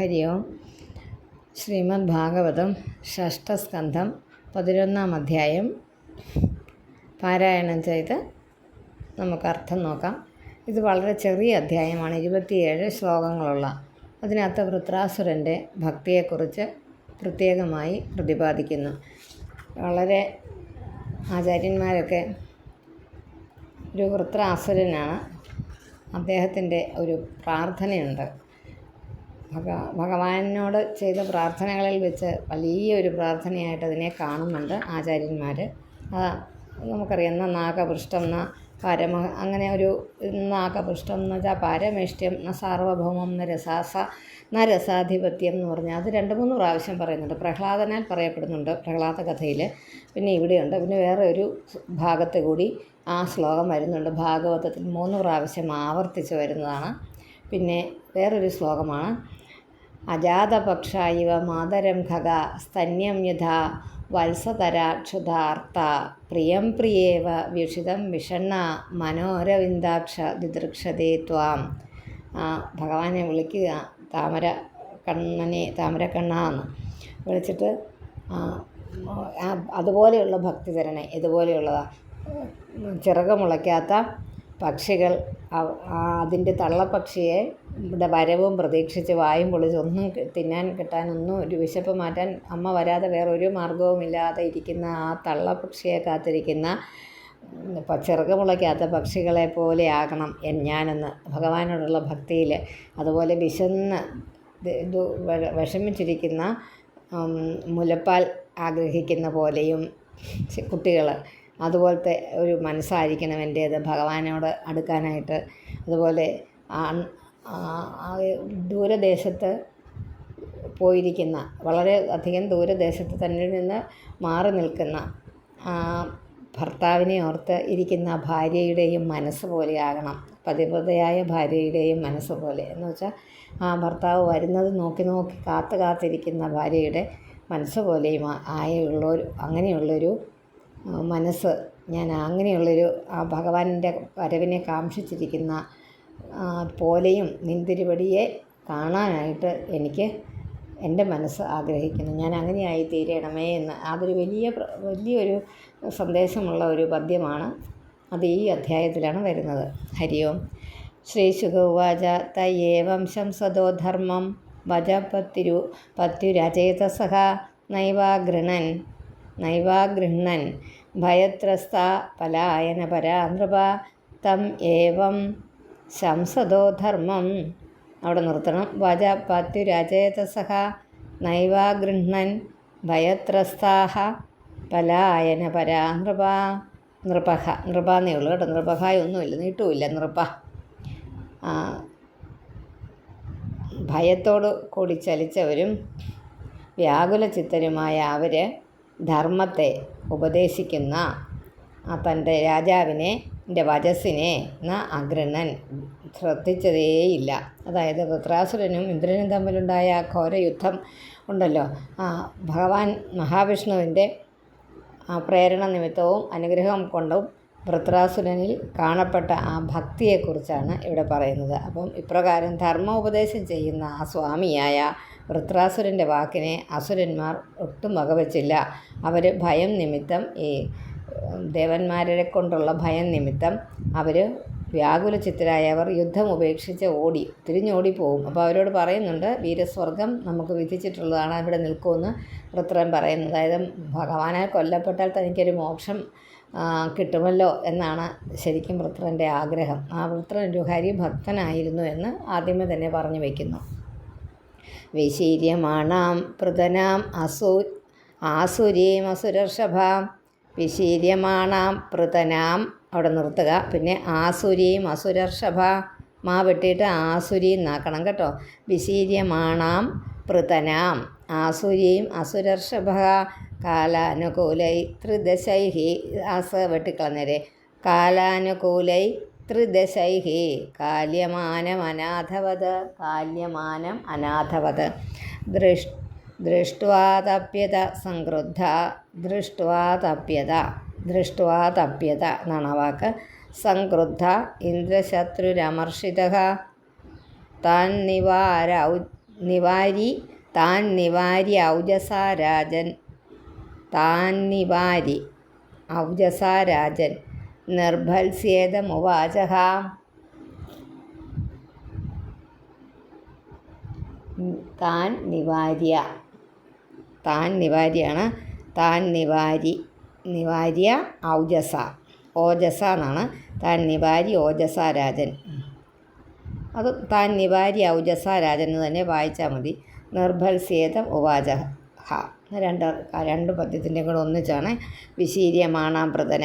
ഹരി ഓം. ശ്രീമദ് ഭാഗവതം ഷഷ്ഠസ്കന്ധം 11-ാം അധ്യായം പാരായണം ചെയ്ത് നമുക്ക് അർത്ഥം നോക്കാം. ഇത് വളരെ ചെറിയ അധ്യായമാണ്, 27 ശ്ലോകങ്ങളുള്ള. അതിനകത്ത് വൃത്രാസുരൻ്റെ ഭക്തിയെക്കുറിച്ച് പ്രത്യേകമായി പ്രതിപാദിക്കുന്നു. വളരെ ആചാര്യന്മാരൊക്കെ ഒരു വൃത്രാസുരനാണ്, അദ്ദേഹത്തിൻ്റെ ഒരു പ്രാർത്ഥനയുണ്ട്. ഭഗവാനോട് ചെയ്ത പ്രാർത്ഥനകളിൽ വെച്ച് വലിയൊരു പ്രാർത്ഥനയായിട്ട് അതിനെ കാണുന്നുണ്ട് ആചാര്യന്മാർ. നമുക്കറിയാം, നാഗപൃഷ്ടം അങ്ങനെ ഒരു നാഗപൃഷ്ടം എന്ന് വെച്ചാൽ പാരമേഷ്ട്യം സാർവഭൗമം രസാധിപത്യം എന്ന് പറഞ്ഞാൽ അത് 2-3 പ്രാവശ്യം പറയുന്നുണ്ട്. പ്രഹ്ലാദനാൽ പറയപ്പെടുന്നുണ്ട് പ്രഹ്ലാദ കഥയിൽ. പിന്നെ ഇവിടെയുണ്ട്. പിന്നെ വേറെ ഒരു ഭാഗത്ത് കൂടി ആ ശ്ലോകം വരുന്നുണ്ട്. ഭാഗവതത്തിൽ 3 പ്രാവശ്യം ആവർത്തിച്ച് വരുന്നതാണ്. പിന്നെ വേറൊരു ശ്ലോകമാണ്, അജാതപക്ഷ ഇവ മാതരം ഖഗ സ്തന്യം യഥാ വത്സതരാക്ഷുതാർത്ത പ്രിയം പ്രിയേവ വീക്ഷിതം വിഷണ്ണ മനോരവിന്ദാക്ഷ ദിദൃക്ഷതേ ത്വാം. ഭഗവാനെ വിളിക്കുക, താമരക്കണ്ണ എന്ന് വിളിച്ചിട്ട് അതുപോലെയുള്ള ഭക്തി തരണേ. ഇതുപോലെയുള്ളതാണ്, ചിറകുമുളയ്ക്കാത്ത പക്ഷികൾ അതിൻ്റെ തള്ളപ്പക്ഷിയെ ഇവിടെ വരവും പ്രതീക്ഷിച്ച് വായും പൊളിച്ച് ഒന്നും തിന്നാൻ കിട്ടാനൊന്നും ഒരു വിശപ്പ് മാറ്റാൻ അമ്മ വരാതെ വേറൊരു മാർഗവുമില്ലാതെ ഇരിക്കുന്ന ആ തള്ളപ്പക്ഷിയെ കാത്തിരിക്കുന്ന ചിറകുമുളയ്ക്കാത്ത പക്ഷികളെ പോലെ ആകണം ഞാനെന്ന് ഭഗവാനോടുള്ള ഭക്തിയിൽ. അതുപോലെ വിശന്ന് വിഷമിച്ചിരിക്കുന്ന മുലപ്പാൽ ആഗ്രഹിക്കുന്ന പോലെയും കുട്ടികൾ, അതുപോലത്തെ ഒരു മനസ്സായിരിക്കണം എൻ്റേത് ഭഗവാനോട് അടുക്കാനായിട്ട്. അതുപോലെ ദൂരദേശത്ത് പോയിരിക്കുന്ന, വളരെ അധികം ദൂരദേശത്ത് തന്നിൽ നിന്ന് മാറി നിൽക്കുന്ന ഭർത്താവിനെ ഓർത്ത് ഇരിക്കുന്ന ഭാര്യയുടെയും മനസ്സ് പോലെ ആകണം. പതിവ്രതയായ ഭാര്യയുടെയും മനസ്സ് പോലെ എന്ന് വെച്ചാൽ ആ ഭർത്താവ് വരുന്നത് നോക്കി കാത്തിരിക്കുന്ന ഭാര്യയുടെ മനസ്സ് പോലെയും അങ്ങനെയുള്ളൊരു മനസ്സ്, ഞാൻ അങ്ങനെയുള്ളൊരു ഭഗവാന്റെ വരവിനെ കാക്ഷിച്ചിരിക്കുന്ന പോലെയും നിന്തിരുവടിയെ കാണാനായിട്ട് എനിക്ക് എൻ്റെ മനസ്സ് ആഗ്രഹിക്കുന്നു. ഞാൻ അങ്ങനെയായി തീരണമേ എന്ന്. അതൊരു വലിയൊരു സന്ദേശമുള്ള ഒരു പദ്യമാണ്. അത് ഈ അധ്യായത്തിലാണ് വരുന്നത്. ഹരി ഓം. ശ്രീശുക ഉവാച തയേവം ശംസദോ ധർമ്മം വജ പത്യുരചേതസഃ നൈവാഗൃഹ്ണൻ ഭയത്രസ്ത പലായനപരാ നൃപ തം ഏവം ശംസദോ ധർമ്മം. അവിടെ നിർത്തണം. വജ പത്യുരചേതസഃ നൈവാഗൃഹ്ണൻ ഭയത്രസ്താഹ പലായനപരാ നൃപന്നേ ഉള്ളൂ കേട്ടോ. നൃപഹായൊന്നുമില്ല, നീട്ടുമില്ല. ഭയത്തോട് കൂടി ചലിച്ചവരും വ്യാകുല ചിത്തരുമായ അവർ ധർമ്മത്തെ ഉപദേശിക്കുന്ന തൻ്റെ രാജാവിനെ വചസ്സിനെ അഗ്രഹൻ ശ്രദ്ധിച്ചതേയില്ല. അതായത് വൃത്രാസുരനും ഇന്ദ്രനും തമ്മിലുണ്ടായ ഘോര യുദ്ധം ഉണ്ടല്ലോ, ഭഗവാൻ മഹാവിഷ്ണുവിൻ്റെ പ്രേരണ നിമിത്തവും അനുഗ്രഹം കൊണ്ടും വൃത്രാസുരനിൽ കാണപ്പെട്ട ആ ഭക്തിയെക്കുറിച്ചാണ് ഇവിടെ പറയുന്നത്. അപ്പം ഇപ്രകാരം ധർമ്മോപദേശം ചെയ്യുന്ന ആ സ്വാമിയായ വൃത്രാസുരൻ്റെ വാക്കിനെ അസുരന്മാർ ഒട്ടും വകവച്ചില്ല. അവർ ഭയം നിമിത്തം, ഈ ദേവന്മാരെ കൊണ്ടുള്ള ഭയം നിമിത്തം അവർ വ്യാകുല ചിത്തരായവർ യുദ്ധം ഉപേക്ഷിച്ച് തിരിഞ്ഞോടിപ്പോവും. അപ്പോൾ അവരോട് പറയുന്നുണ്ട്, വീരസ്വർഗം നമുക്ക് വിധിച്ചിട്ടുള്ളതാണ്, അവിടെ നിൽക്കുമെന്ന് വൃത്രൻ പറയുന്നത്. അതായത് ഭഗവാനാൽ കൊല്ലപ്പെട്ടാൽ തനിക്കൊരു മോക്ഷം കിട്ടുമല്ലോ എന്നാണ് ശരിക്കും വൃത്രൻ്റെ ആഗ്രഹം. ആ വൃത്രൻ ഒരു ഹരിഭക്തനായിരുന്നു എന്ന് ആദ്യമേ തന്നെ പറഞ്ഞു വയ്ക്കുന്നു. വിശീര്യമാണാം പൃതനാം ആസുരീം അസുരർഷഭാം. വിശീര്യമാണാം പൃതനാം അവിടെ നിർത്തുക. പിന്നെ ആസുരീം അസുരർഷഭ മാ വെട്ടിയിട്ട് ആസുരി എന്നാക്കണം കേട്ടോ. വിശീര്യമാണാം പൃതനാം ആസുരീം അസുരർഷഭ കാലാനുകൂലൈ ത്രിദശൈഹി. ആസ് വെട്ടിക്കളഞ്ഞേരെ. കാലാനുകൂലൈ ത്രിദശൈഹി കാല്യമാനം അനാഥവത് ദൃഷ്ട്വാതപ്യത സംക്രുദ്ധ. ദൃഷ്ട്വാതപ്യത എന്നാണ് ആ വാക്ക്. സംക്രുദ്ധ ഇന്ദ്രശത്രുരമർഷിതഃ താൻ നിവാരി താൻ നിവാരി ഔജസാരാജൻ താൻ നിവാരി ഔജസാരാജൻ നിർഭത്സ്യേതമുവാചഃ താൻ നിവാര്യ താൻ നിവാര്യാണ് താൻ നിവാര്യ ഔജസ ഓജസ എന്നാണ് താൻ നിവാരി ഓജസ രാജൻ. അത് താൻ നിവാരി ഔജസ രാജൻ എന്ന് തന്നെ വായിച്ചാൽ മതി. നിർഭത്സ്യേതം ഉവാചഃ രണ്ട് പദ്യത്തിൻ്റെയും കൂടെ ഒന്നിച്ചാണ്. വിശീര്യമാണാം പ്രതന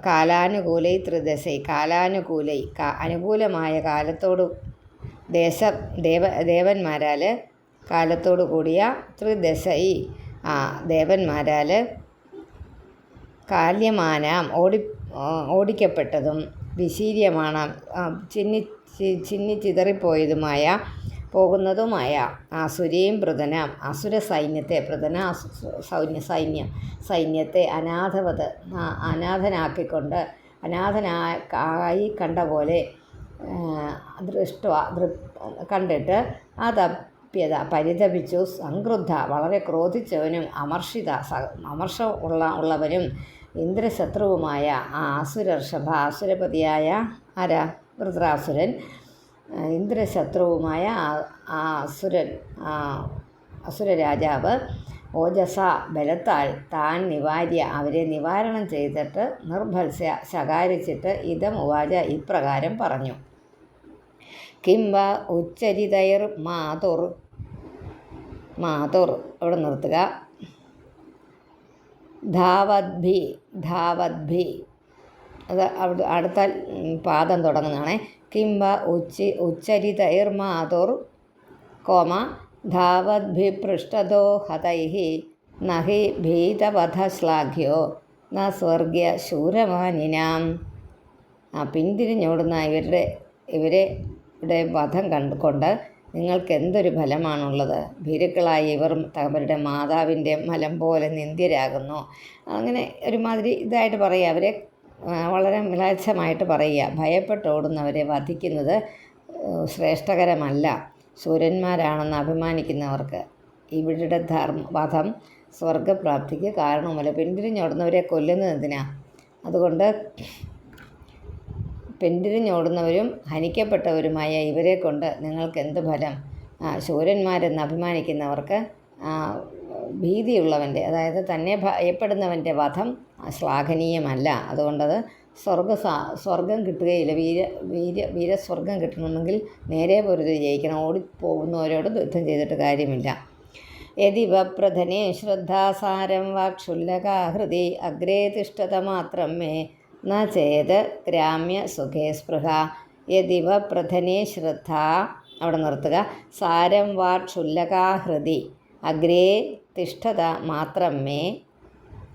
കാലാനുകൂലൈ ത്രിദശൈ കാലാനുകൂലൈ അനുകൂലമായ കാലത്തോട് ദേവന്മാരാൽ കാലത്തോടു കൂടിയ ത്രിദശൈ ദേവന്മാരാൽ കാല്യമാനാം ഓടിക്കപ്പെട്ടതും വിശീര്യമാണാം ചിതറിപ്പോയതുമായ പോകുന്നതുമായ ആസുരീം പ്രധനാം അസുര സൈന്യത്തെ സൈന്യത്തെ അനാഥനാക്കിക്കൊണ്ട് അനാഥനായി കണ്ട പോലെ കണ്ടിട്ട് പരിതപിച്ചു സംക്രുദ്ധ വളരെ ക്രോധിച്ചവനും ഉള്ളവനും ഇന്ദ്രശത്രുവുമായ ആ അസുരപതിയായ വൃത്രാസുരൻ ഇന്ദ്രശത്രുവുമായ ആ അസുരരാജാവ് ഓജസ ബലത്താൽ താൻ അവരെ നിവാരണം ചെയ്തിട്ട് നിർഭത്സ്യ ശകാരിച്ചിട്ട് ഇതം ഉവാച ഇപ്രകാരം പറഞ്ഞു. കിംവ ഉച്ചരിതൈർ മാതുർ അവിടെ നിർത്തുക. ധാവദ്ഭി അത് അവിടെ അടുത്ത പാദം തുടങ്ങുന്നതാണ്. കിംവ ഉച്ചരിതൈർ മാതുർ ധാവദ്ഭി പൃഷ്ഠതോ ഹതൈഃ നഹി ഭീതവധശ്ലാഘ്യോ ന സ്വർഗ്യ ശൂരമാനിനാം. പിന്തിരിഞ്ഞോടുന്ന ഇവരുടെ വധം കൊണ്ട് നിങ്ങൾക്ക് എന്തൊരു ഫലമാണുള്ളത്? ഭീരുക്കളായ ഇവർ അവരുടെ മാതാവിൻ്റെ മലം പോലെ നിന്ദ്യരാകുന്നു. അങ്ങനെ ഒരുമാതിരി ഇതായിട്ട് പറയുക, അവരെ വളരെ മ്ലേച്ഛമായിട്ട് പറയുക. ഭയപ്പെട്ടോടുന്നവരെ വധിക്കുന്നത് ശ്രേഷ്ഠകരമല്ല. ശൂരന്മാരാണെന്ന് അഭിമാനിക്കുന്നവർക്ക് ഇവരുടെ വധം സ്വർഗപ്രാപ്തിക്ക് കാരണവുമല്ല. പിന്തിരിഞ്ഞോടുന്നവരെ കൊല്ലുന്നത് എന്തിനാ? അതുകൊണ്ട് പിന്തിരിഞ്ഞോടുന്നവരും ഹനിക്കപ്പെട്ടവരുമായ ഇവരെ കൊണ്ട് നിങ്ങൾക്ക് എന്ത് ഫലം? ശൂരന്മാരെന്ന് അഭിമാനിക്കുന്നവർക്ക് ഭീതിയുള്ളവൻ്റെ, അതായത് തന്നെ ഭയപ്പെടുന്നവൻ്റെ വധം ശ്ലാഘനീയമല്ല. അതുകൊണ്ടത് സ്വർഗം കിട്ടുകയില്ല. വീരസ്വർഗം കിട്ടണമെങ്കിൽ നേരെ പൊരുതി ജയിക്കണം. ഓടിപ്പോകുന്നവരോട് യുദ്ധം ചെയ്തിട്ട് കാര്യമില്ല. യദിവ പ്രധനേ ശ്രദ്ധാസാരം വാക്ഷുല്ലകാഹൃതി അഗ്രേ തിഷ്ഠത മാത്രം മേ ന ചേത് ഗ്രാമ്യ സുഖേ സ്പൃഹ. യദിവ പ്രധനേ ശ്രദ്ധ അവിടെ നിർത്തുക. സാരം വാക്ഷുല്ലകാഹൃതി അഗ്രേ തിഷ്ഠത മാത്രം മേ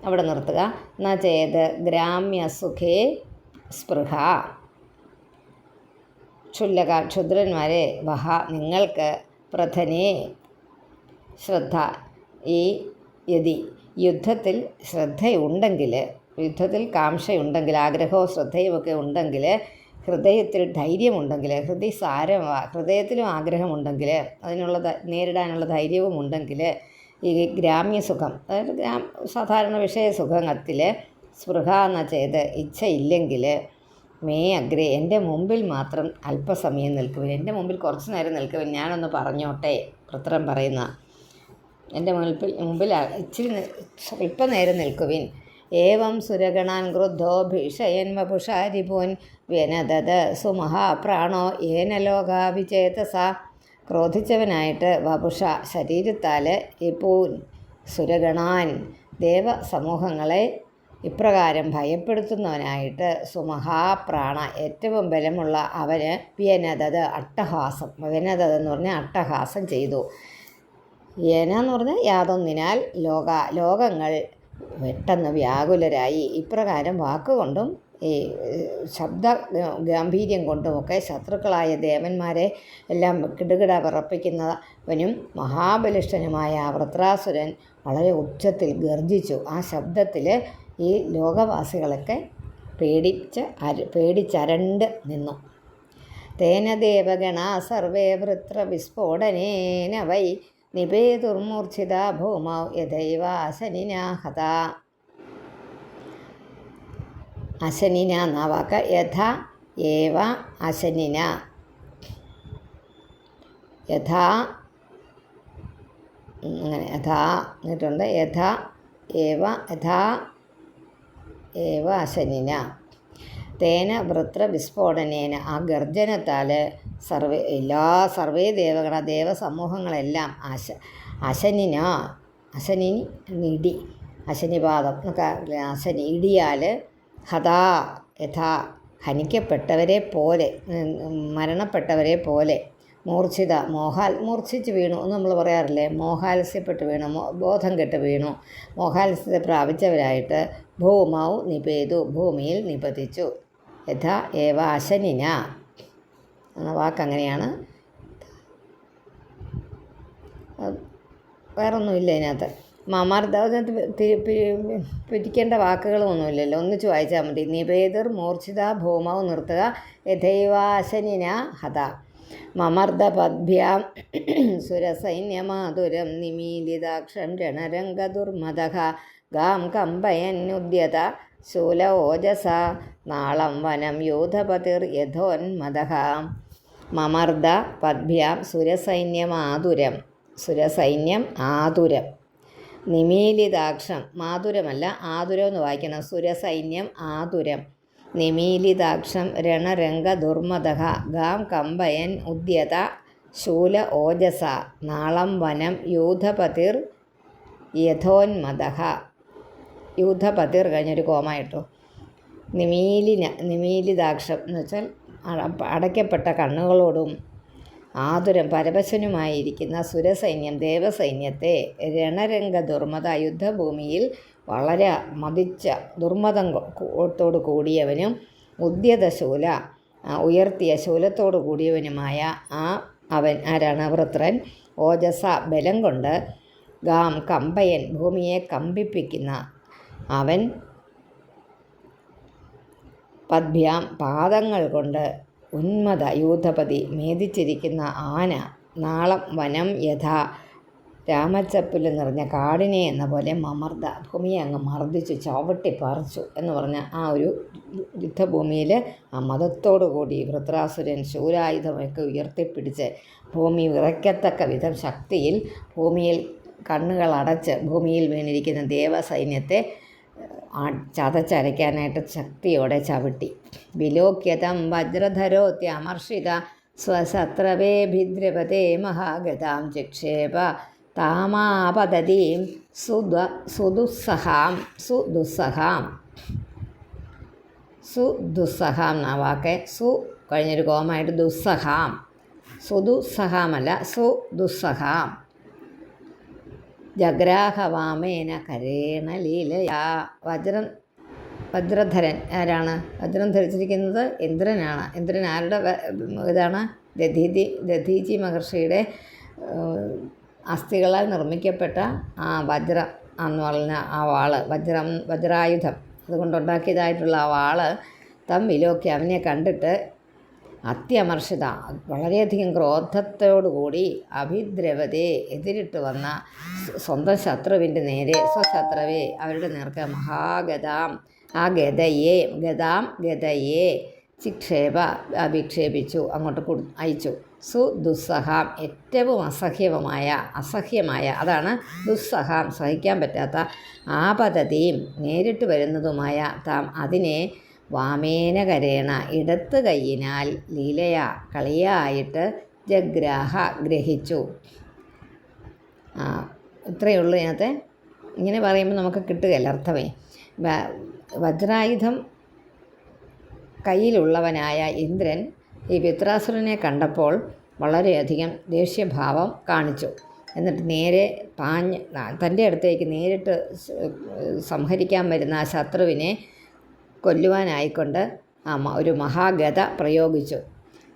അവിടെ നിർത്തുക. ന ചേത് ഗ്രാമ്യ സുഖേ സ്പൃഹ. ക്ഷുദ്രന്മാരെ വഹ നിങ്ങൾക്ക് പ്രധനേ ശ്രദ്ധ യുദ്ധത്തിൽ ശ്രദ്ധയുണ്ടെങ്കിൽ, യുദ്ധത്തിൽ കാംക്ഷയുണ്ടെങ്കിൽ, ആഗ്രഹവും ശ്രദ്ധയുമൊക്കെ ഉണ്ടെങ്കിൽ, ഹൃദയത്തിൽ ധൈര്യമുണ്ടെങ്കിൽ, ഹൃദയത്തിലും ആഗ്രഹമുണ്ടെങ്കിൽ, നേരിടാനുള്ള ധൈര്യവും ഉണ്ടെങ്കിൽ, ഈ ഗ്രാമ്യസുഖം അതായത് സാധാരണ വിഷയസുഖത്തിൽ സ്പൃഹ എന്ന ചെയ്ത് ഇച്ഛയില്ലെങ്കിൽ മേ അഗ്രേ എൻ്റെ മുമ്പിൽ മാത്രം അല്പസമയം നിൽക്കുവിൻ. എൻ്റെ മുമ്പിൽ കുറച്ച് നേരം നിൽക്കുവിൻ, ഞാനൊന്ന് പറഞ്ഞോട്ടെ. വൃത്രം പറയുന്ന എൻ്റെ മുമ്പിൽ ഇച്ചിരി സ്വല്പനേരം നിൽക്കുവിൻ. ഏവം സുരഗണാൻ ക്രുദ്ധോ ഭീഷയൻ വപുഷാരിപൂൻ വ്യനദത് സുമഹാപ്രാണോ ഏന ലോകാവിചേതസ. ക്രോധിച്ചവനായിട്ട് വപുഷ ശരീരത്താൽ രിപൂൻ സുരഗണാൻ ദേവസമൂഹങ്ങളെ ഇപ്രകാരം ഭയപ്പെടുത്തുന്നവനായിട്ട് സുമഹാപ്രാണ ഏറ്റവും ബലമുള്ള അവന് വ്യനദത് അട്ടഹാസം. വ്യനദത് എന്ന് പറഞ്ഞാൽ അട്ടഹാസം ചെയ്തു. യന എന്ന് പറഞ്ഞാൽ യാതൊന്നിനാൽ ലോകങ്ങൾ പെട്ടെന്ന് വ്യാകുലരായി. ഇപ്രകാരം വാക്കുകൊണ്ടും ഈ ശബ്ദ ഗാംഭീര്യം കൊണ്ടുമൊക്കെ ശത്രുക്കളായ ദേവന്മാരെ എല്ലാം കിടുകിട വിറപ്പിക്കുന്നവനും മഹാബലിഷ്ഠനുമായ വൃത്രാസുരൻ വളരെ ഉച്ചത്തിൽ ഗർജിച്ചു. ആ ശബ്ദത്തിൽ ഈ ലോകവാസികളൊക്കെ പേടിച്ചരണ്ട് നിന്നു. തേന ദേവഗണാ സർവേ വൃത്രവിസ്ഫോടനേന വൈ നിപേതുർമൂർച്ഛിത ഭൂമൗ യഥൈവ അശനിനാ ഹതാ. അശനിന എന്ന വാക്ക് യഥ ഏവ അശനിന, യഥാ അങ്ങനെ യഥാ എന്നിട്ടുണ്ട്, യഥാ ഏവ അശനിന. തേന വൃത്രവിസ്ഫോടനേന, ആ ഗർജനത്താൽ സർവേ ദേവഗണ ദേവസമൂഹങ്ങളെല്ലാം അശനി ഇടി, അശനിപാതം എന്നൊക്കെ അശനി ഇടിയാൽ ഹതാ യഥാ ഹനിക്കപ്പെട്ടവരെ പോലെ, മരണപ്പെട്ടവരെ പോലെ, മൂർച്ഛിച്ച് വീണു എന്ന് നമ്മൾ പറയാറില്ലേ, മോഹാലസ്യപ്പെട്ട് വീണു, ബോധം കെട്ട് വീണു, മോഹാലസ്യത്തെ പ്രാപിച്ചവരായിട്ട് ഭൂമൗ നിപേതു ഭൂമിയിൽ നിപതിച്ചു. യഥാ ഏവ അശനിന എന്ന വാക്കങ്ങനെയാണ്. വേറൊന്നുമില്ല ഇതിനകത്ത്. പിരിക്കേണ്ട വാക്കുകളൊന്നുമില്ലല്ലോ, ഒന്നിച്ച് വായിച്ചാൽ മതി. നിപേതിർ മൂർച്ഛിത ഭൂമൗ നിർത്തുക യഥൈവാശനിന ഹത. മമർദ്ദപദ്ഭ്യാം സുരസൈന്യമാതുരം നിമീലിതാക്ഷം രണരംഗദുർമദഃ ഗാം കമ്പയന്നുദ്യത ശൂല ഓജസ നാളം വനം യൂഥപതിർ യഥോന്മദഃ. മമർദ്ദ പദ്ഭ്യാം സുരസൈന്യം ആതുരം, നിമീലിതാക്ഷം, മാതുരമല്ല ആതുരം എന്ന് വായിക്കണം, സുരസൈന്യം ആതുരം, നിമീലിതാക്ഷം രണരംഗദുർമദഃ ഗാം കമ്പയൻ ഉദ്യത ശൂല ഓജസ നാളം വനം യൂഥപതിർ യഥോന്മദഃ. യൂഥപതിർ കഴിഞ്ഞൊരു കോമ ഇട്ടു. നിമീലിതാക്ഷം എന്ന് വെച്ചാൽ അടയ്ക്കപ്പെട്ട കണ്ണുകളോടും ആതുരം പരവശനുമായിരിക്കുന്ന സുരസൈന്യം ദേവസൈന്യത്തെ രണരംഗദുർമദ യുദ്ധഭൂമിയിൽ വളരെ മതിച്ച ദുർമദത്തോടു കൂടിയവനും ഉദ്യതശൂല ഉയർത്തിയ ശൂലത്തോടു കൂടിയവനുമായ അവൻ ആരാണ്? വൃത്രൻ. ഓജസ ബലം കൊണ്ട്, ഗാം കമ്പയൻ ഭൂമിയെ കമ്പിപ്പിക്കുന്ന അവൻ, പദ്ഭ്യാം പാദങ്ങൾ കൊണ്ട്, ഉന്മദ യൂഥപതി മേധിച്ചിരിക്കുന്ന ആന, നാളം വനം യഥാ രാമച്ചപ്പിൽ നിറഞ്ഞ കാടിനെ എന്ന പോലെ മമർദ്ദ ഭൂമിയെ അങ്ങ് മർദ്ദിച്ചു ചവിട്ടി പറിച്ചു എന്ന് പറഞ്ഞ ആ ഒരു യുദ്ധഭൂമിയിൽ ആ മതത്തോടു കൂടി വൃത്രാസുരൻ ശൂലായുധമൊക്കെ ഉയർത്തിപ്പിടിച്ച് ഭൂമി വിറയ്ക്കത്തക്ക വിധം ശക്തിയിൽ ഭൂമിയിൽ കണ്ണുകൾ അടച്ച് ഭൂമിയിൽ വീണിരിക്കുന്ന ദേവസൈന്യത്തെ ചതച്ചരയ്ക്കാനായിട്ട് ശക്തിയോടെ ചവിട്ടി. വിലോക്യതം വജ്രധരോത്യമർഷിത സ്വശത്രവേ ഭിദ്രപതേ മഹാഗതാം ചിക്ഷേപ താമാപതതീം സുദുസ്സഹാം എന്ന വാക്ക് സു കഴിഞ്ഞൊരു കോമായിട്ട് ദുസ്സഹാം, സുദുസ്സഹാമല്ല സുദുസ്സഹാം. ജഗ്രാഹവാമേന കരേണ ലീലയാ. വജ്രധരൻ ആരാണ്? വജ്രം ധരിച്ചിരിക്കുന്നത് ഇന്ദ്രനാണ്. ഇന്ദ്രൻ ആരുടെ ഇതാണ്? ദധീചി മഹർഷിയുടെ അസ്ഥികളാൽ നിർമ്മിക്കപ്പെട്ട ആ വജ്രം എന്ന് പറഞ്ഞ ആ വാള്, വജ്രായുധം അതുകൊണ്ടുണ്ടാക്കിയതായിട്ടുള്ള ആ വാള് തമ്മിലൊക്കെ അവനെ കണ്ടിട്ട് അത്യമർഷിത വളരെയധികം ക്രോധത്തോടുകൂടി അഭിദ്രവതേ എതിരിട്ട് വന്ന സ്വന്തം ശത്രുവിൻ്റെ നേരെ, സ്വശത്രുവേ അവരുടെ നേർക്ക് മഹാഗതാം ആ ഗതയെ ചിക്ഷേപ അഭിക്ഷേപിച്ചു, അങ്ങോട്ട് അയച്ചു. സുദുസ്സഹാം ഏറ്റവും അസഹ്യമായ അതാണ് ദുസ്സഹാം സഹിക്കാൻ പറ്റാത്ത, ആപതതിയും നേരിട്ട് വരുന്നതുമായ താം അതിനെ വാമേന കരേണ ഇടത്ത് കൈയിനാൽ ലീലയ കളിയായിട്ട് ഗ്രഹിച്ചു. ഇത്രയേ ഉള്ളൂ ഇതിനകത്ത്. ഇങ്ങനെ പറയുമ്പോൾ നമുക്ക് കിട്ടുകയില്ല അർത്ഥമേ. വജ്രായുധം കയ്യിലുള്ളവനായ ഇന്ദ്രൻ ഈ വൃത്രാസുരനെ കണ്ടപ്പോൾ വളരെയധികം ദേഷ്യഭാവം കാണിച്ചു. എന്നിട്ട് നേരെ തൻ്റെ അടുത്തേക്ക് നേരിട്ട് സംഹരിക്കാൻ വരുന്ന ആ ശത്രുവിനെ കൊല്ലുവാനായിക്കൊണ്ട് ഒരു മഹാഗത പ്രയോഗിച്ചു.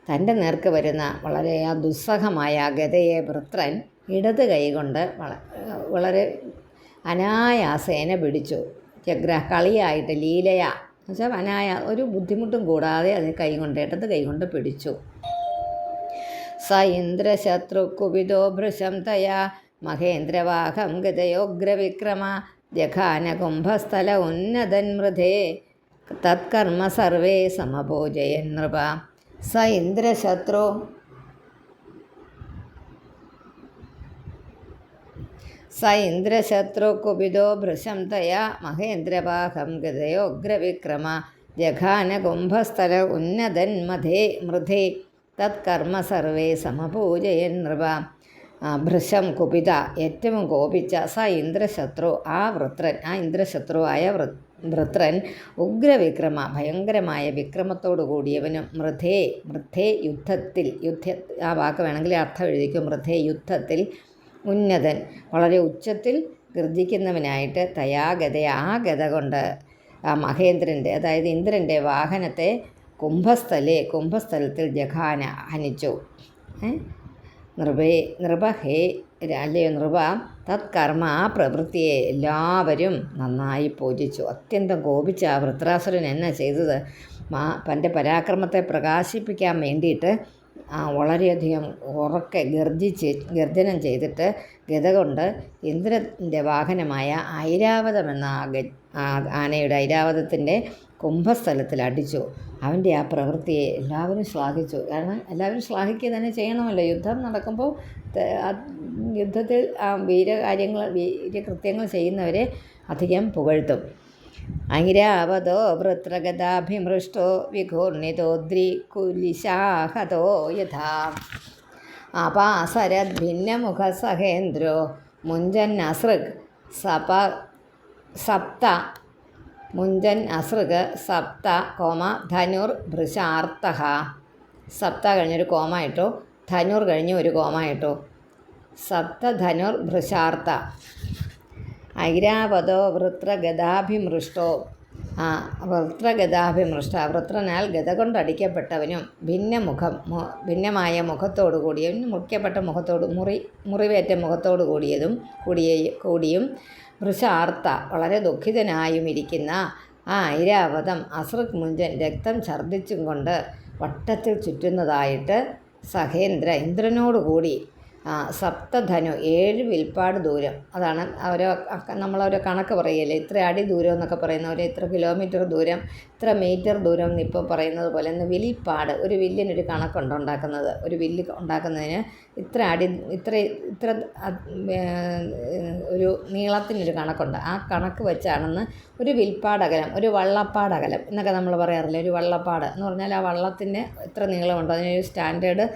തൻ്റെ നേർക്ക് വരുന്ന വളരെ ദുസ്സഹമായ ഗതയെ വൃത്രൻ ഇടത് കൈകൊണ്ട് വളരെ അനായാസേന പിടിച്ചു. കളിയായിട്ട് ലീലയ എന്നുവെച്ചാൽ ഒരു ബുദ്ധിമുട്ടും കൂടാതെ അതിന് ഇടത് കൈ കൊണ്ട് പിടിച്ചു. സ ഇന്ദ്രശത്രുകുപിതോ ഭൃശം തയാ മഹേന്ദ്രവാഹം ഗതയോഗ്രവിക്രമ ജഘാനകുംഭസ്ഥല ഉന്നതൻ മൃധേ തത്കർമ്മ സർവേ സമഭോജയൻ നൃപ. സ ഇന്ദ്രശത്രുകുപിതോ ഭൃശം തയാ മഹേന്ദ്രവാഹം ഗതയോഗ്രവിക്രമ ജഘാനകുംഭസ്ഥല ഉന്നതൻ മൃധേ തത്കർമ്മ സർവേ സമപൂജയൻ നൃപ. ഭൃശം കുപിത, ഏറ്റവും കോപിച്ച ഇന്ദ്രശത്രു, ഇന്ദ്രശത്രുവായ വൃത്രൻ ഉഗ്രവിക്രമ, ഭയങ്കരമായ വിക്രമത്തോടു കൂടിയവനും മൃധേ യുദ്ധത്തിൽ, ആ വാക്ക് വേണമെങ്കിൽ അർത്ഥം എഴുതിക്കും, മൃധേ യുദ്ധത്തിൽ, ഉന്നതൻ വളരെ ഉച്ചത്തിൽ ഗർജിക്കുന്നവനായിട്ട് തയാഗത, ആ ഗത കൊണ്ട് ആ മഹേന്ദ്രൻ്റെ, അതായത് ഇന്ദ്രൻ്റെ വാഹനത്തെ കുംഭസ്ഥലത്തിൽ ജഘാന ഹനിച്ചു. നൃപഹേ അല്ലയോ നൃപ, തത്കർമ്മ, ആ പ്രവൃത്തിയെ എല്ലാവരും നന്നായി പൂജിച്ചു. അത്യന്തം കോപിച്ച ആ വൃത്രാസുരൻ എന്നാ ചെയ്തത്, തൻ്റെ പരാക്രമത്തെ പ്രകാശിപ്പിക്കാൻ വേണ്ടിയിട്ട് വളരെയധികം ഉറക്കെ ഗർജനം ചെയ്തിട്ട് ഗത കൊണ്ട് ഇന്ദ്രൻ്റെ വാഹനമായ ഐരാവതം എന്ന ആനയുടെ, ഐരാവതത്തിൻ്റെ കുംഭസ്ഥലത്തിൽ അടിച്ചു. അവൻ്റെ ആ പ്രവൃത്തിയെ എല്ലാവരും ശ്ലാഘിച്ചു. കാരണം എല്ലാവരും ശ്ലാഘിക്കുക തന്നെ ചെയ്യണമല്ലോ. യുദ്ധം നടക്കുമ്പോൾ യുദ്ധത്തിൽ വീര്യകൃത്യങ്ങൾ ചെയ്യുന്നവരെ അധികം പുകഴ്ത്തും. ഐരാവതോ വൃത്രഗതാഭിമൃഷ്ടോ വിഘൂർണിതോദ്രികുലിശാഹതോ യഥാ അപാസരദ്ഭിന്നമുഖ സഹേന്ദ്രോ മുഞ്ചൻ അസൃഗ് സപ്ത ധനുർ ഭൃശാർത്ത. സപ്ത കഴിഞ്ഞൊരു കോമ ഇട്ടു, ധനുർ കഴിഞ്ഞ് ഒരു കോമ ഇട്ടു. സപ്തധനുർ ഭൃശാർത്ത. ഐരാവതോ വൃത്രഗതാഭിമൃഷ്ടോ, വൃത്രനാൽ ഗത കൊണ്ടടിക്കപ്പെട്ടവനും ഭിന്നമായ മുഖത്തോടു കൂടിയവനും, മുറിക്കപ്പെട്ട മുഖത്തോട് മുറിവേറ്റ മുഖത്തോടു കൂടിയും ഭൃശാർത്ത വളരെ ദുഃഖിതനായും ഇരിക്കുന്ന ആ ഐരാവതം അസൃക് മുഞ്ചൻ രക്തം ഛർദ്ദിച്ചും കൊണ്ട് വട്ടത്തിൽ ചുറ്റുന്നതായിട്ട് ഇന്ദ്രനോടുകൂടി സപ്തധനു 7 വിൽപ്പാട് ദൂരം. അതാണ് നമ്മളോരോ കണക്ക് പറയല്ലേ, ഇത്ര അടി ദൂരം എന്നൊക്കെ പറയുന്നവർ, ഇത്ര കിലോമീറ്റർ ദൂരം, ഇത്ര മീറ്റർ ദൂരം എന്നിപ്പോൾ പറയുന്നത് പോലെ ഇന്ന് വിൽപ്പാട്, ഒരു വില്ലിനൊരു കണക്കുണ്ട് ഉണ്ടാക്കുന്നത്. ഒരു വില്ല് ഉണ്ടാക്കുന്നതിന് ഇത്ര അടി, ഇത്ര ഒരു നീളത്തിനൊരു കണക്കുണ്ട്. ആ കണക്ക് വെച്ചാണെന്ന് ഒരു വിൽപ്പാടകലം, ഒരു വള്ളപ്പാടകലം എന്നൊക്കെ നമ്മൾ പറയാറില്ല. ഒരു വള്ളപ്പാട് എന്ന് പറഞ്ഞാൽ ആ വള്ളത്തിൻ്റെ എത്ര നീളമുണ്ട്, അതിനൊരു സ്റ്റാൻഡേർഡ്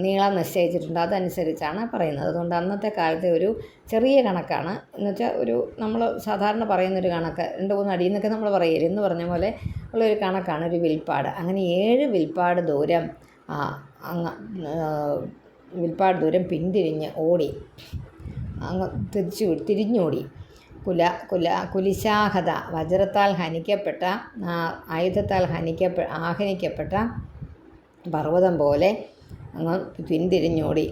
നീളം നിശ്ചയിച്ചിട്ടുണ്ട്. അതനുസരിച്ചാണ് പറയുന്നത്. അതുകൊണ്ട് അന്നത്തെ കാലത്തെ ഒരു ചെറിയ കണക്കാണ്, എന്നുവെച്ചാൽ ഒരു നമ്മൾ സാധാരണ പറയുന്നൊരു കണക്ക് 2-3 അടി എന്നൊക്കെ നമ്മൾ പറയില്ല എന്ന് പറഞ്ഞ പോലെ ഉള്ളൊരു കണക്കാണ് ഒരു വിൽപ്പാട്. അങ്ങനെ 7 വിൽപ്പാട് ദൂരം പിന്തിരിഞ്ഞ് ഓടി, അങ്ങ് തിരിഞ്ഞോടി. കുലിശാഹത, വജ്രത്താൽ ഹനിക്കപ്പെട്ട, ആയുധത്താൽ ആഹനിക്കപ്പെട്ട പർവ്വതം പോലെ അങ്ങ് പിന്തിരിഞ്ഞോടി.